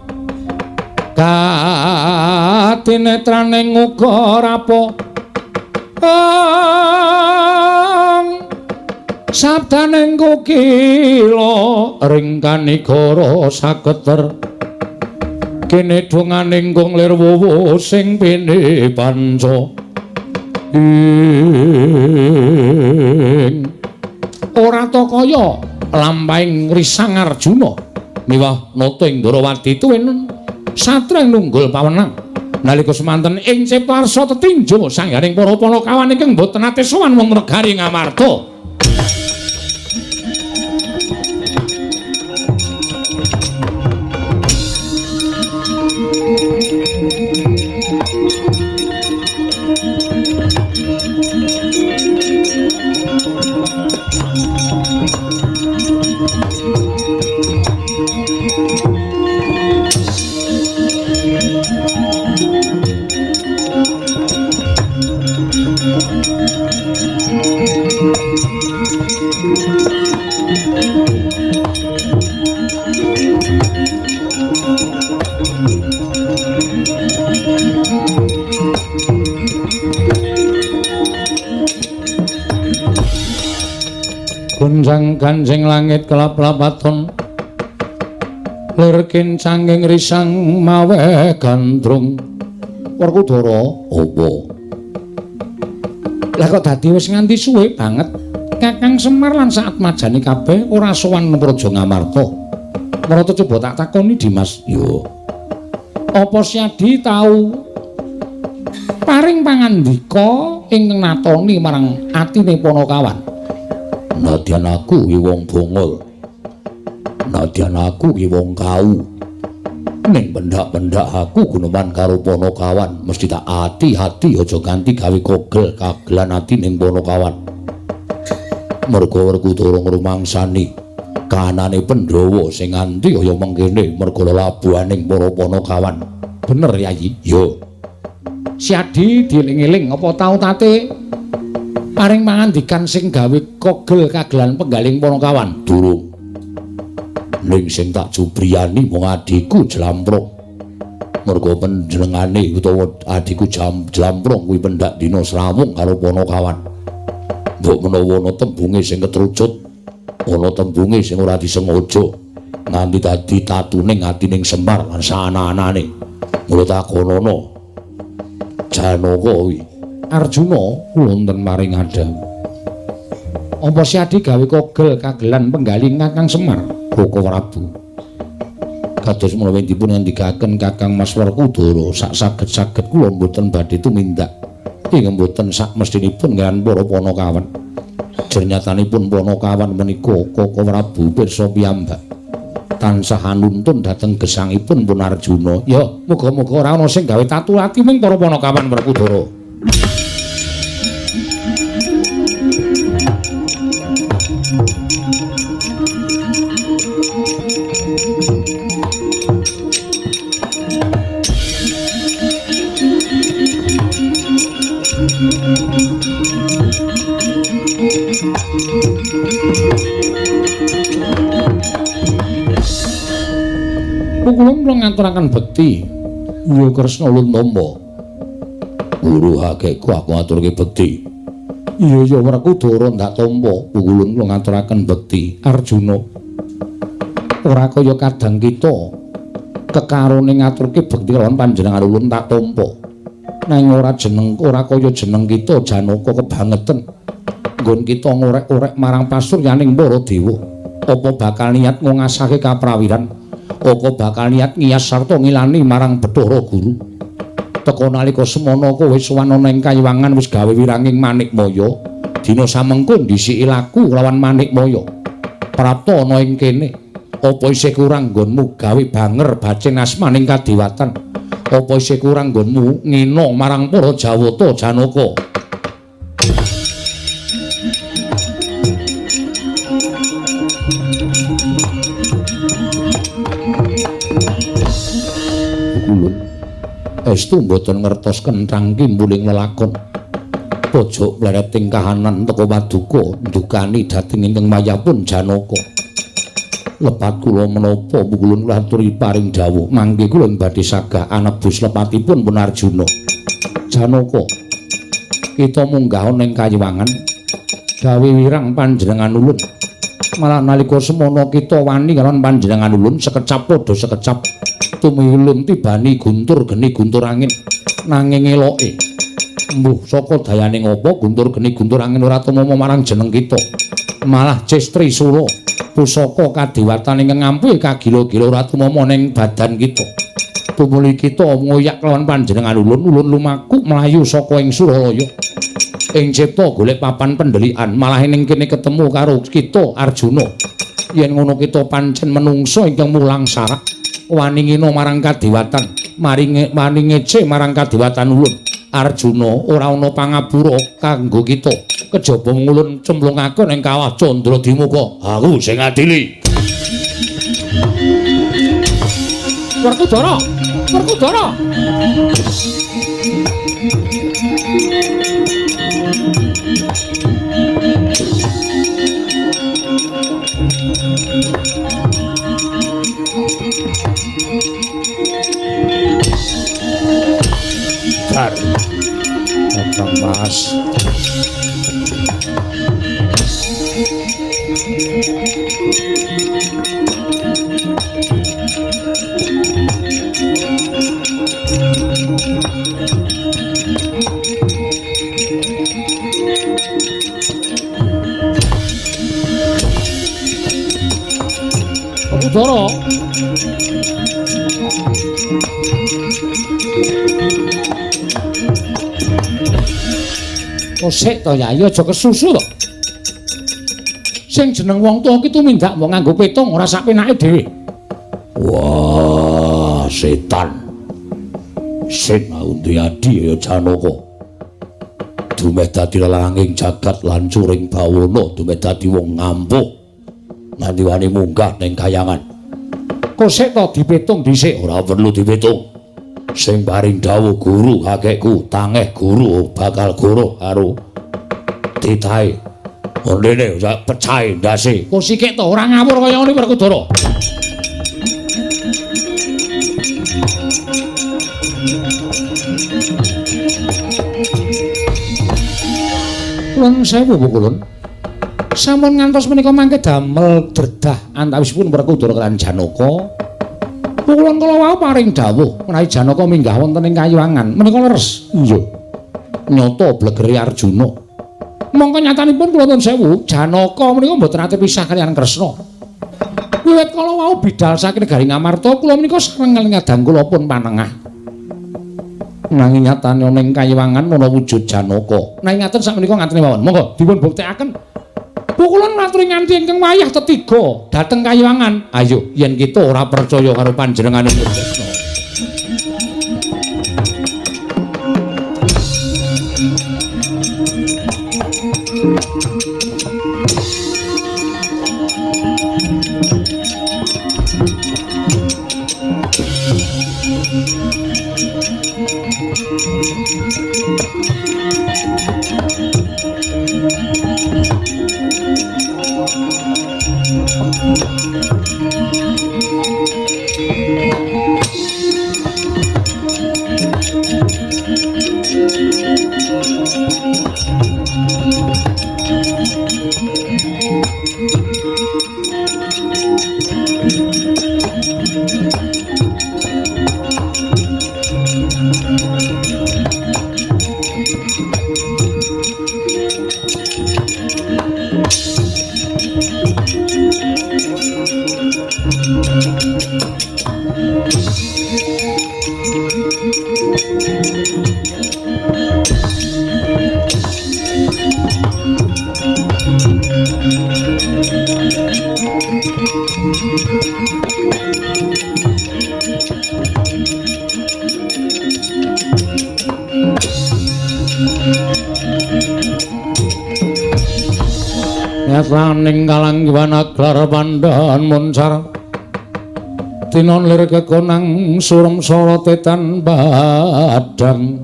A: katinetraning uga rapo sabdaning kukila ringkanigara saketer kene donganing kung lir wuwu sing pene panca ora ta kaya lampahing risang Arjuna miwah nata ing Ndarawati tuwin satria nunggul pawenang nalika semanten ing Ciptarsa tetinjo sanggaring para Panakawan ingkang boten nate sowan wong negari Ngamarta. Gunjang ganjing langit kelap-lapaton lir kincanging risang mawe gandrung Werkudara apa lah kok dadi wis nganti suwe banget Kakang Semar lan saat majani kabeh ora sowan Praja Ngamarta. Marata coba tak takoni Dimas. Yo. Apa Siadi tau paring pangandika ing natoni marang atine Panakawan? Nadyan aku ki wong bongol. Nadyan aku ki wong kau. Ning pendak-pendak aku guneman karo Panakawan mesti tak ati-ati aja ganti gawe kogel kagelan ati ning Panakawan. Merga Werkudara ngrumangsani kanane Pandhawa sing nganti kaya mengkene merga labuhaning para Panakawan. Bener Yayi? Yo. Siadi dieling-eling apa tau tate paring pangandikan sing gawe kogel kagelan penggaling Panakawan? Durung. Ning sing tak jubriyani mung adhiku Jlamprung. Merga panjenengane utawa adhiku Jlamprung kuwi pendak dina srawung karo Panakawan. Mbok menawa ana tembunge sing ketrucut, ana tembunge sing ora disengaja nganti dadi tatuning atining Semar lan saana-anane. Mula takonono. Janaka kuwi Arjuna wonten maring Adawu. Apa Siadi gawe kogel kagelan penggaling Kakang Semar, Koko Prabu? Kados menawi dipun ngendikaken Kakang Mas Werkudara, sak saged-saged kula mboten badhe tumindak. Ing mboten sak mestinipun kaliyan para Panakawan. Jernyatanipun Panakawan menika Koko Prabu pirsa piyambak tansah anuntun dhateng gesangipun pun Arjuna. Ya, muga-muga ora ana sing gawe tatu ati ming para Panakawan Werkudara. Kulum ngaturaken bekti ya Kresna Luntama. Guru hakeku aku ngaturke bekti. Iya ya Werkudara ndak tampa Pukulun kula ngaturaken bekti Arjuna. Ora kaya kadang kita kekarone ngaturke bekti lawan panjenengan ulun tak tampa. Nang ora kaya jeneng kita Janaka kebangetan. Nggon kita ngorek-orek marang pasuryaning para dewa. Apa bakal niat ngasahke kaprawiran? Apa bakal niat ngiyas sarta ngilani marang Bathara Guru? Teka nalika semana kowe sowan ana ing Kayiwangan wis gawe wiranging Manikmaya. Dina samengko ndhisiki laku lawan Manikmaya. Prapta ana ing kene. Apa isih kurang nggonmu gawe banger bacing asmaning kadewatan? Apa isih kurang nggonmu ngina marang para Jawata Janaka? Pukulun estu mboten ngertos kenthang kimpuling lelakon. Pojok mlereting kahanan teka Paduka ndukani dhateng ingkang mayapun Janaka. Lepat kula menapa Pukulun aturi paring dawuh mangke kula badhe sagah anebus lepatipun pun Arjuna. Janaka, kita munggah ning Kayiwangan gawe wirang panjenengan ulun. Malah nalika semana kita wani kaliyan panjenengan ulun sekecap padha sekecap. Tumilun tibani guntur geni guntur angin nanging eloke mbuh saka dayaning apa guntur geni guntur angin ora tumama marang jeneng kita malah Cestri Sura pusaka kadewatan ingkang ngampuh kagila-gila ora tumama ning badan kita tumuli kita ngoyak lawan panjenengan ulun lumaku mlayu saka ing Suralaya ing cipta golek papan pendelikan malah ning kene ketemu karo kita Arjuna yen ngono kita pancen menungso ingkang mulang sarak wani ngina marang kadewatan maring ngece marang kadewatan ulun Arjuna ora ana pangapura kanggo kita kejaba ngulun cemplungaken ing kawah Candradimukha aku sing adili Werkudara Datang Mas. Werkudara. Kosek to Yayi aja kesusu to. Sing jeneng wong tuwa ki tumindak mbok nganggo petung ora sak penake dhewe. Wah, setan. Sing undi adi ya Janaka. Dumeh dadi lelanging jagat lancuring bawana, dumeh dadi wong ngampuh. Nganti wani munggah ning Kayangan. Kosek to dipetung dhisik ora perlu dipetung. Sing paring dawuh guru kakekku tangeh guru bakal guru karo titahe ondene pecahe ndase kok sikik to ora ngawur kaya ngene Werkudara Nuwun sewu Pukulun sampun ngantos menika mangke damel dredah antawisipun Werkudara lan Janaka Pukulun kala wau paring dawuh menawi Janaka minggah wonten ing Kayiwangan menika leres. Iya. Nyata blegere Arjuna. Mongko nyatanipun kula nuwun sewu, Janaka menika mboten ate pisah kaliyan Kresna. Wiwit kala wau bidhal saking negari Ngamarta kula menika sareng ngadang kula pun panengah. Nanging nyatane ana ing Kayiwangan ana wujud Janaka. Nanging ngaten sakmenika ngaten mawon. Monggo dipun buktekaken. Pukulun maturi nganti ingkang wayah tetiga dhateng Kayiwangan. Ayo yen kita ora percaya karo panjenenganipun Kresna. Yasaning kalanggiwan aglar pandhan munsar tinon lir kekonang surem sara tetan badang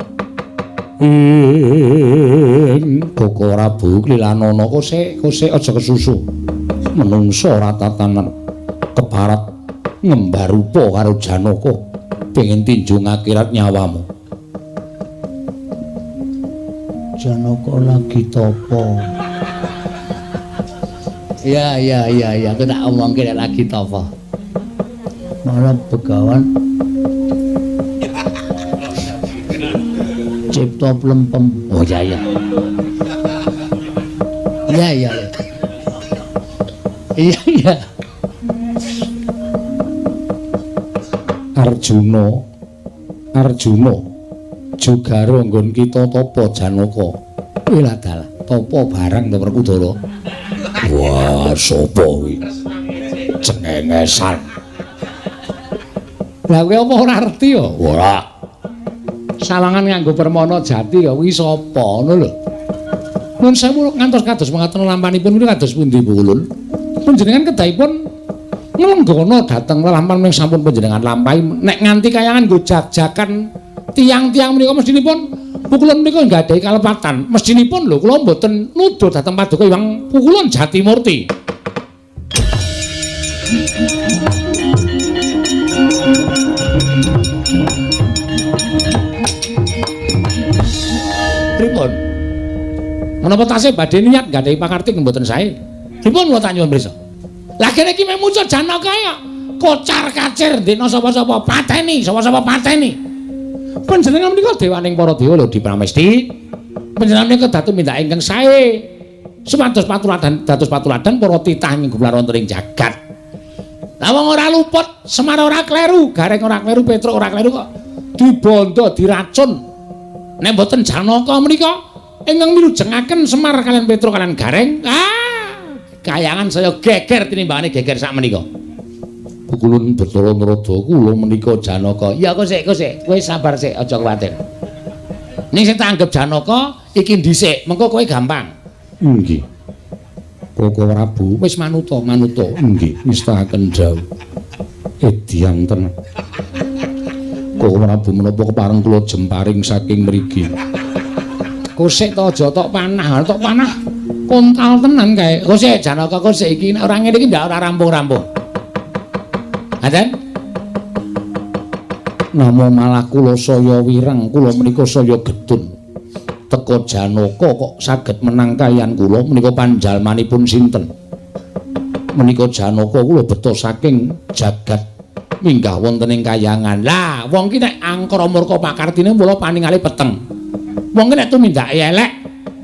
A: koko rabu klilanana kosek aja kesusu menungso ora tatanan keparat ngembar rupa karo Janaka pengin tinju ngakhirat nyawamu. Janaka lagi topo? Ya, aku tak omongke nek lagi topo. Malah begawan cipta plempem. Oh ya. Iya. Arjuna Jugara nggon kita tapa Janaka. Kuwi lha dalah tapa barang to Werkudara. Wah, sapa kuwi? Cengengesan. Lah kowe apa ora ngerti ya? Ora. Sawangan nganggo permana jati ya kuwi sapa ngono lho. Nun sewu ngantos kados mekaten lampanipun niku kados pundi Bu Ulun? Panjenengan kedahipun nglenggono dhateng lampahan ing sampun panjenengan lampahi nek nganti kayangan nggo jag-jagan tiang-tiang menika mestinipun pukulan menika nggadahi kalepatan. Mestinipun lho kula mboten nuduh dhateng Paduka Hyang Pukulan Jatimurti. Pripun? Menapa tasih badhe niat nggadahi pakarti mboten sae? Pripun kula tanyuwun prisa? Lah kene iki mek muncul Janaka ya kocar-kacir ndekno sapa-sapa pateni, sapa-sapa pateni. Panjenengan menika dewaning para dewa lho dipramesti. Panjenengan menika datu mindak ingkang sae. Supados dados patuladan para titah ing gumelar wonten ing jagat. Lah wong ora luput, Semar ora kleru, Gareng ora kleru, Petruk ora kleru kok dibondo diracun. Nek mboten Janaka menika ingkang milujengaken Semar kalian Petruk kalian Gareng, kayangan saya geger tinimbangane geger sak menika. Pukulun Bathara Narada kula menika Janaka. Ya kok sik, kowe sabar sik, aja kuwatir. Ning sing tak anggap Janaka iki dhisik, mengko kowe gampang. Nggih. Koko Prabu wis manuta. Nggih, nistakaken dawuh. Ediang tenan. Koko Prabu menapa kepareng kula jemparing saking mriki. Kosek to aja tok panah. Kontal tenan kae. Kosek Janaka kosek iki nek ora ngene iki ndak ora rampung-rampung. Adan. Namo malah kula saya wireng, kula menika saya gedun. Teka Janaka kok saged menang kayan kula menika panjalmanipun sinten? Menika Janaka kula beto saking jagat minggah wonten ing kayangan. Lah, wong ki nek angkara murka pakartine mula paningali peteng. Wong ki nek tumindake elek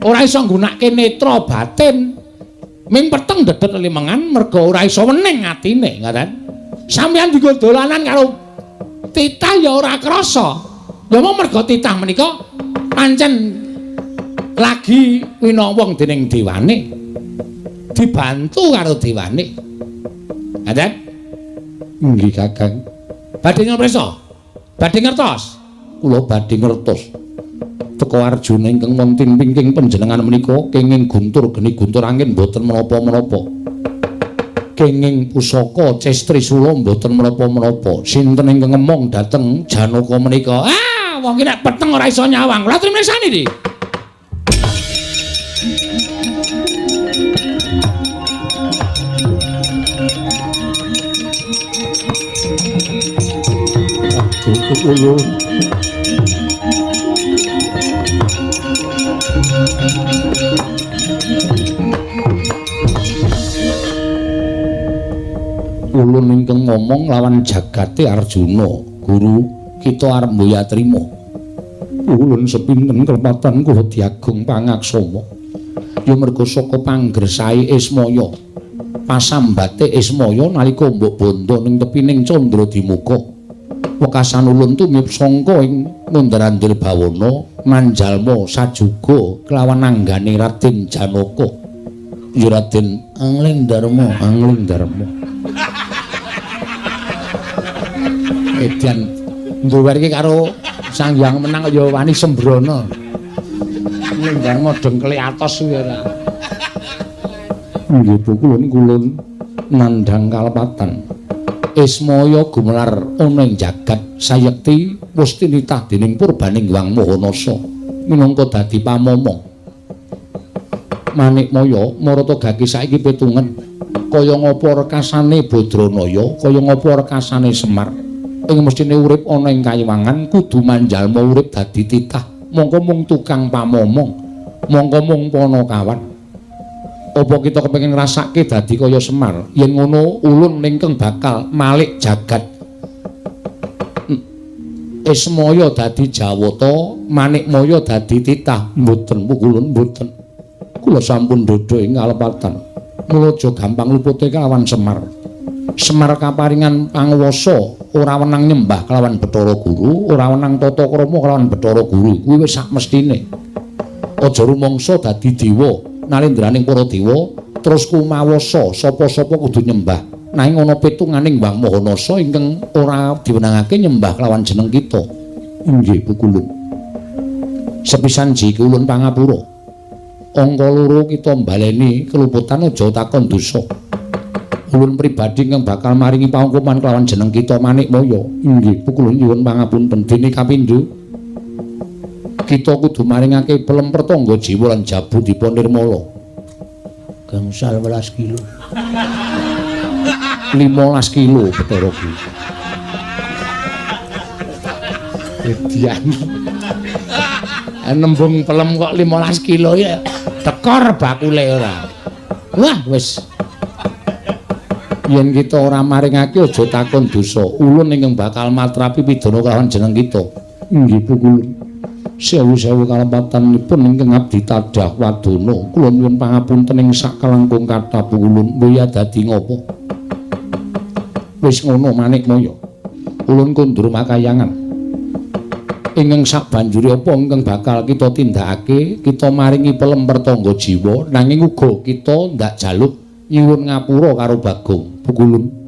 A: ora iso nggunakake netra batin. Ming peteng dedet limengan merga ora iso wening atine, ngoten. Sampeyan dienggo dolanan karo titah ya ora krasa. Ya mung merga titah menika pancen lagi winawang dening dewane. Dibantu karo dewane. Ngoten? Nggih, Kakang. Badhe ngresa? Badhe ngertos? Kula badhe ngertos. Teka Arjuna ingkang wonten pingking panjenengan menika kenging guntur geni guntur angin mboten menapa-menapa. Kenging pusaka Cestrisula mboten menapa-menapa. Sinten ingkang ngemong dhateng Janaka menika? Wong ki nek peteng ora iso nyawang. Lha trimesane iki. ulun ingkang ngomong lawan jagate Arjuna, Guru kita arep mboya trima. Ulun sepinten kelepatan kula diagung pangaksama. Ya merga saka panggersahe Ismaya. Pasambate Ismaya nalika mbok bondo ning tepining Candra Dimuka. Wekasan ulun tumip sangka ing Ngundarandir Bawana manjalma sajuga kelawan anggane Raden Janaka. Ya Raden Angling Darma, Angling Darma. Edian nduwerke karo Sang Hyang Menang ya wani sembrono. Angling Darma dengkele atos kuwi ora. Nggih kulun nandhang kalepatan. Ismaya gumelar ana ing jagat sayekti wis tinitah dening Purbaning Hyang Mahanasa minangka dadi pamomong. Manikmaya marata gaki saiki petungen kaya ngapa rekasane Badranaya, kaya ngapa rekasane Semar. Ing mestine urip ana ing kayiwangan kudu manjalma urip dadi titah. Mongko mung tukang pamomong, mongko mung panakawan. Apa kita kepengin ngrasake dadi kaya Semar? Yen ngono ulun ningkeng bakal malik jagat. Ismaya dadi Jawata, Manikmaya dadi titah. Mboten ulun mboten. Kula sampun dodo ing kalepatan. Mula aja gampang lupute kelawan Semar. Semar kaparingan panguwasa, ora wenang nyembah kelawan Bathara Guru, ora wenang tata krama kelawan Bathara Guru. Kuwi wis sak mestine. Aja rumangsa dadi dewa. Nalendraning para dewa terus kumawasa sapa-sapa kudu nyembah nanging ana pitunganing Hyang Mahanasa ingkang ora diwenangake nyembah kelawan jeneng kita. Inggih Pukulun. Sepisan jiki ulun pangapura. Angka loro kita mbaleni keluputan aja takon dosa. Ulun pribadi ingkang bakal maringi pangkuman kelawan jeneng kita Manikmaya. Inggih Pukulun nyuwun pangapunten dene kapindho. Kita kudu maringake pelem pertangga jiwa lan jabu dipun nirmala. Gangsal 12 kilo. 15 kilo Bathara Guru. Edian. Nembung pelem kok 15 kilo ya. Tekor bakule ora. Wah wis. Yen kita ora maringake aja takon dosa. Ulun ingkang bakal matrapi pidana kelawan jeneng kita. Nggih Pukulun. Sewu-sewu kalepatanipun ingkang abdi tadah wadana kula nyuwun pangapunten ing sakalangkung kathah Pukulun mboya dadi ngopo. Wis ngono Manikmaya. Ulun kundur makayangan. Ingkang sabanjure apa ingkang bakal kita tindakake, kita maringi pelem pertangga jiwa nanging uga kita ndak jaluk nyuwun ngapura karo Bagong. Pukulun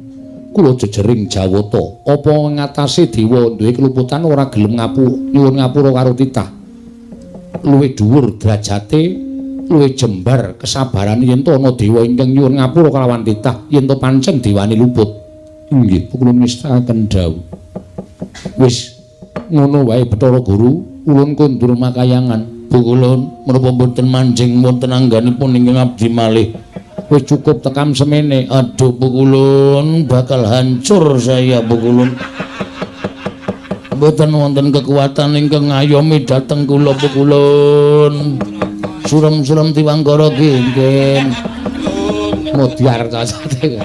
A: kula jejering Jawata apa ngatasi dewa duwe keluputan ora gelem nyuwun ngapura karo titah luwih dhuwur derajate luwih jembar kesabaran yen to ana dewa ingkang nyuwun ngapura kalawan titah yen to pancen dewane luput. Inggih Pukulun ngestakaken dawuh. Wis ngono wae Bathara Guru ulun kundur makayangan. Pukulun menapa mboten manjing wonten angganipun ingkang abdi malih. Wis cukup tekam semene. Aduh Pukulun bakal hancur saya Pukulun. Mboten wonten kekuatan ingkang ngayomi dhateng kula Pukulun. Surem-surem Tiwanggara kengken. Mudyar cacate.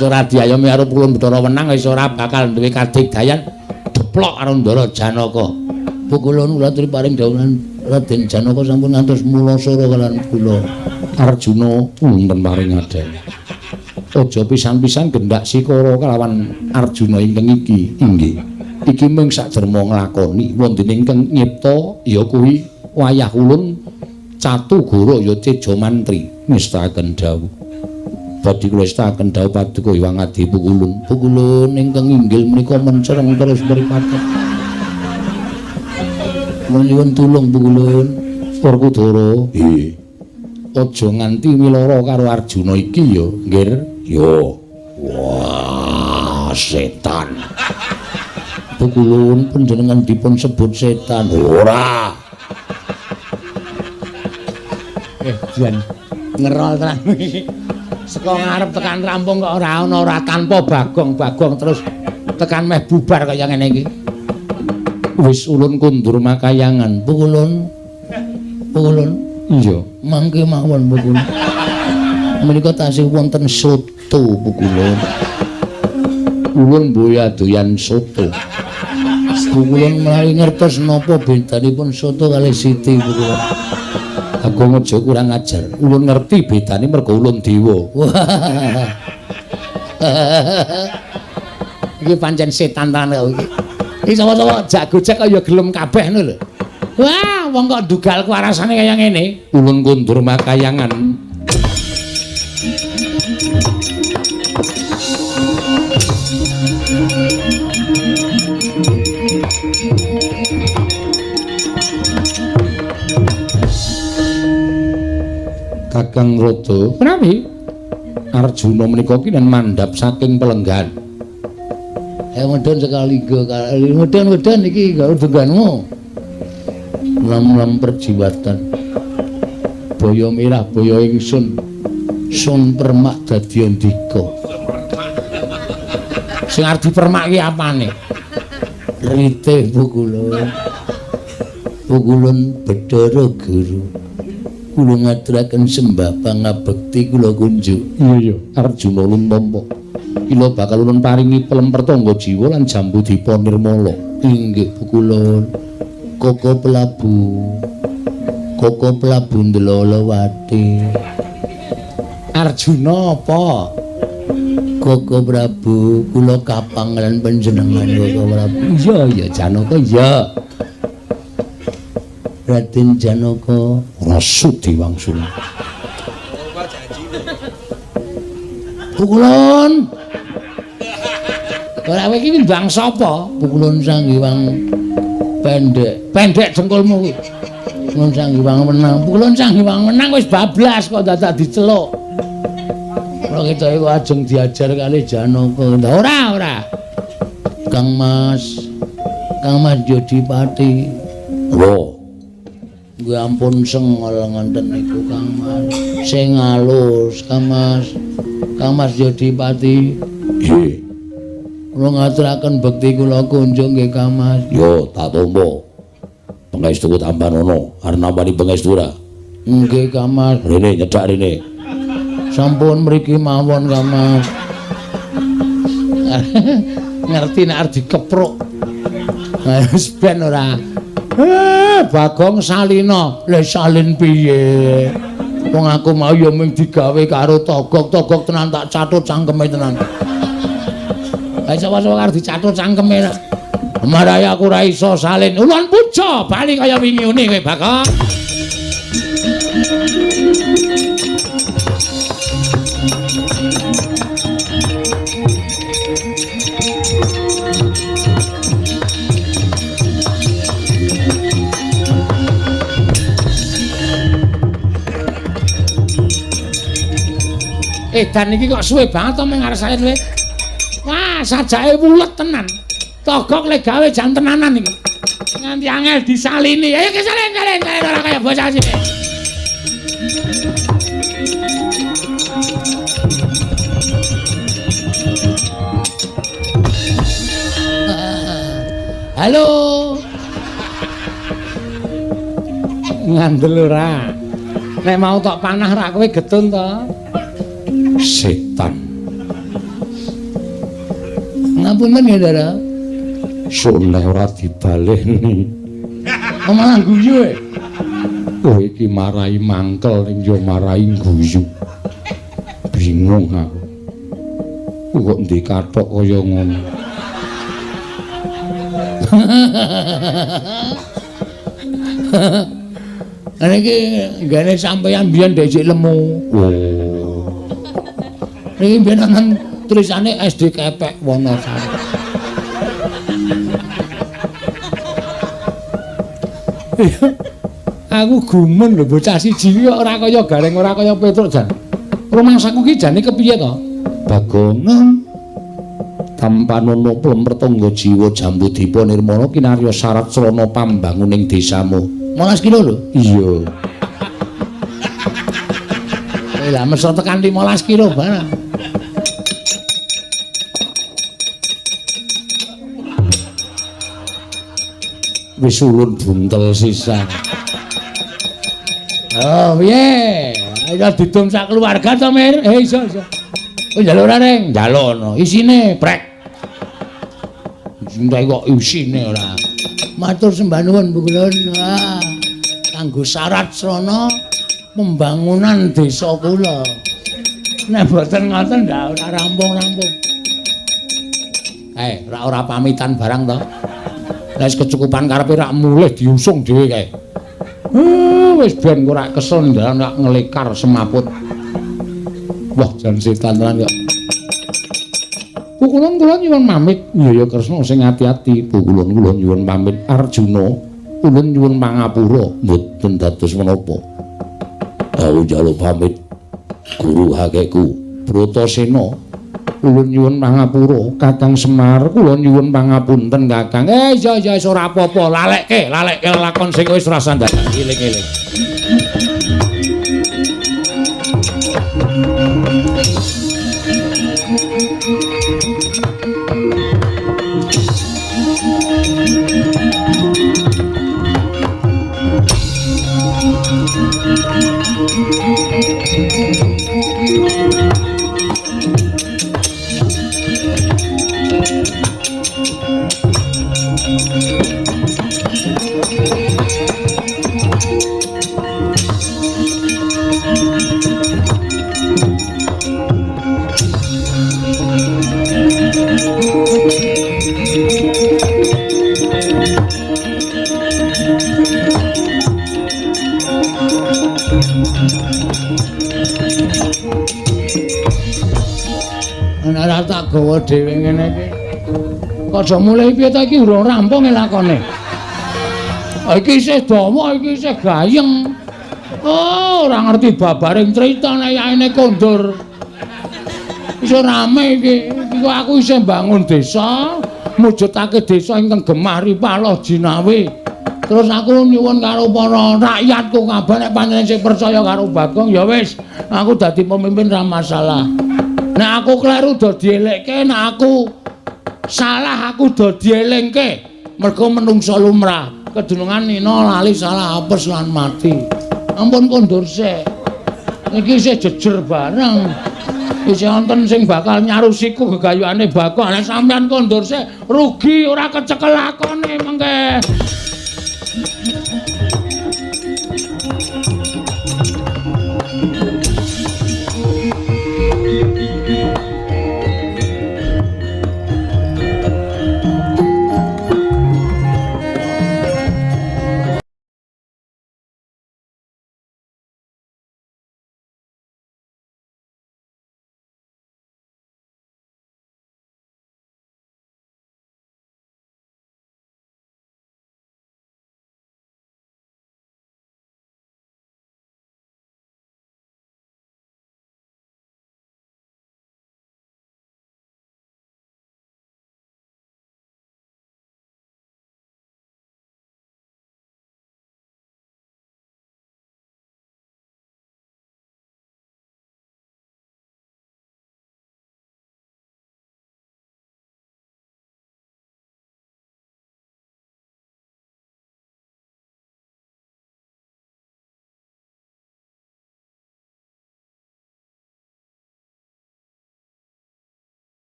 A: Ora diayomi karo Pukulun Bathara Wenang wis ora bakal duwe kadigdayan deplok karo Ndara Janaka. Pukulun kula aturi paring dawuhan Raden Janaka sampun ngantos mulasara kaliyan kula. Arjuna wonten paring aden. Aja pisan-pisan gendak sikara kelawan Arjuna ingkang iki. Inggih. Iki mung sakderma nglakoni wonten ingkang nyipta ya kuwi wayah ulun Catugara ya Teja Mantri. Ngestakaken dawuh. Badhe kula estakaken dawuh paduka Hyang Adi Pukulun. Pukulun ingkang inggil menika mencereng terus mripaten. Nyuwun tulung Pukulun. Werkudara. Nggih. Aja nganti wilara karo Arjuna iki ya, nggir. Yo. Wah, setan. Pukulun panjenengan dipun sebut setan. Ora. Jan ngerol tenan. Saka ngarep tekan rampung kok ora ana ora tanpa Bagong terus tekan meh bubar kaya ngene iki. Wis ulun kundur makayangan. Pukulun. Iya, mangke mawon Pukulun. Menika tasih wonten soto Pukulun. Ulun boya doyan soto. Ulun mlayu ngertos napa bedanipun soto kalih Siti kula. Agung aja kurang ajar. Ulun ngerti bedane mergo ulun dewa. Iki pancen setan tenan kok iki. Iki sapa-sapa jago-jak kaya gelem kabeh ngono lho. Wah, wong kok dugal kuwarasane kaya ngene. Ulun kundur makayangan. Kakang Rada, menawi Arjuna menika kinen mandhap saking pelenggan. Medhon sekali medhon iki gak udanganmu. Lam perjiwatan. Boyo mirah boyo ingsun. Sun permak dadi ndika. Sing arep dipermak ki apane? Rite Pukulun. Pukulun Bathara Guru. Kula ngaturaken sembah pangabekti kula kunjuk. Iya, Arjuna ulun tampa. Kula bakal ulun paringi pelem pertangga jiwa lan jambu dipa nirmala. Inggih Pukulun. Koko Prabu Ndelolawati. Arjuna apa? Koko Prabu, kula kapanglan panjenengan Koko Prabu. Iya, Janaka iya. Raden Janaka rasu diwangsuli. Pukulun. Ora kowe iki mbang sapa? Pukulun Sanghyang pendek. Pendek dengkulmu kuwi. Pukulun Sanghyang menang. Pukulun Sanghyang menang wis bablas kok dadak diceluk. Ora kita iku ajeng diajar kali Janaka. Ora. Kang Mas Jodipati. Lho. Gue ampun sengol ngonten niku Kang Mas. Sing alus Kang Mas Jodipati. Nggih. Kula ngaturaken bekti kula kunjung nggih Kang Mas. Yo tak tampa. Pangestu tambanono, arep nampani pangestu ora? Nggih Kang Mas. Rene nyedhak rene. Sampun mriki mawon Kang Mas. Ngerti nek arep dikepruk. Wis ben ora. Bagong Salina, le salin piye? Wong aku mau ya mung digawe karo togok tenan tak catut cangkeme tenan. Ha sapa-sapa arep dicatut cangkeme. Marai aku ora iso salin. Ulun puja bali kaya wingi ngene kowe, Bagong. Dan iki kok suwe banget to mung ngarsane kowe. Wah, sajake wulet tenan. Togok lek gawe jan tenanan iki. Nganti angel disalini. Ayo kesalin ora kaya bocah sithik. Halo. Ngandel ora. Nek mau tok panah ra kowe getun to. Setan. Ngapunten ya, Dara. Soleh ora dibaleni. Malah guyu e. Kowe iki marai mangkel ning yo marai guyu. Bingung aku. Kok ndek kathok kaya ngono. Ana iki gane sampeyan biyen dhisik lemu. Iki ben ana tulisane SD Kepek Wonosari. Aku gumun lho bocah siji kok ora kaya Gareng ora kaya Petruk jan. Rumangsaku ki jane kepiye to? Bagong. Tampanono plem pertangga jiwa jambu dipa nirmala kinarya syarat srana pambanguning desamu. 15 kilo lho. Iya. Lah mesti tekan 15 kilo barang. Wis ulun buntel sisan. Oh, piye? Ayo didum sak keluarga to, Mir. Iso. Oh, njaluk ora, Reng? Njalukno. Isine brek. entek kok isine ora. Matur sembah nuwun Bu Kulon. Kanggo syarat srana pembangunan desa kula. Nek boten ngoten ndak ora rampung-rampung. Ora pamitan barang to. Wis kecukupan karepe rak mulih diusung dhewe kae. Wis ben ora kesel ndak ngelekar semaput. Wah, jan setan tenan kok. Bu Kulon kula nyuwun pamit. Iya ya Kresna sing ati-ati. Bu Kulon kula nyuwun pamit. Arjuna kula nyuwun pangapura mboten dados menapa. Aku njaluk pamit Guru Hakeku Bratasena. Kula nyuwun pangapura. Kakang Semar kula nyuwun pangapunten Kakang. Ya ora apa-apa. Lalekke lakon sing wis rasandhani. Eling-eling. Ora tak gawa dhewe ngene iki. Kaja mulai piye ta iki urung rampung lakone. Iki isih dawa, iki isih gayeng. Ora ngerti babaring crita nek yaene kondur. Iso rame iki. Iku aku isih bangun desa, mujudake desa ingkang gemah ripaloh jinawi. Terus aku nyuwun karo para rakyatku kabeh nek panjenengan sing percaya karo Bagong ya wis, aku dadi pemimpin ra masalah. Nek aku kleru do dielekke, nek aku salah aku do dielingke. Mergo menungsa lumrah, kedunungan nina lali salah apes lan mati. Ampun kondur sik. Iki isih jejer bareng. Isih wonten sing bakal nyarusiku gegayuhane Bagong. Nek sampean kondur sik rugi ora kecekel lakone mengke.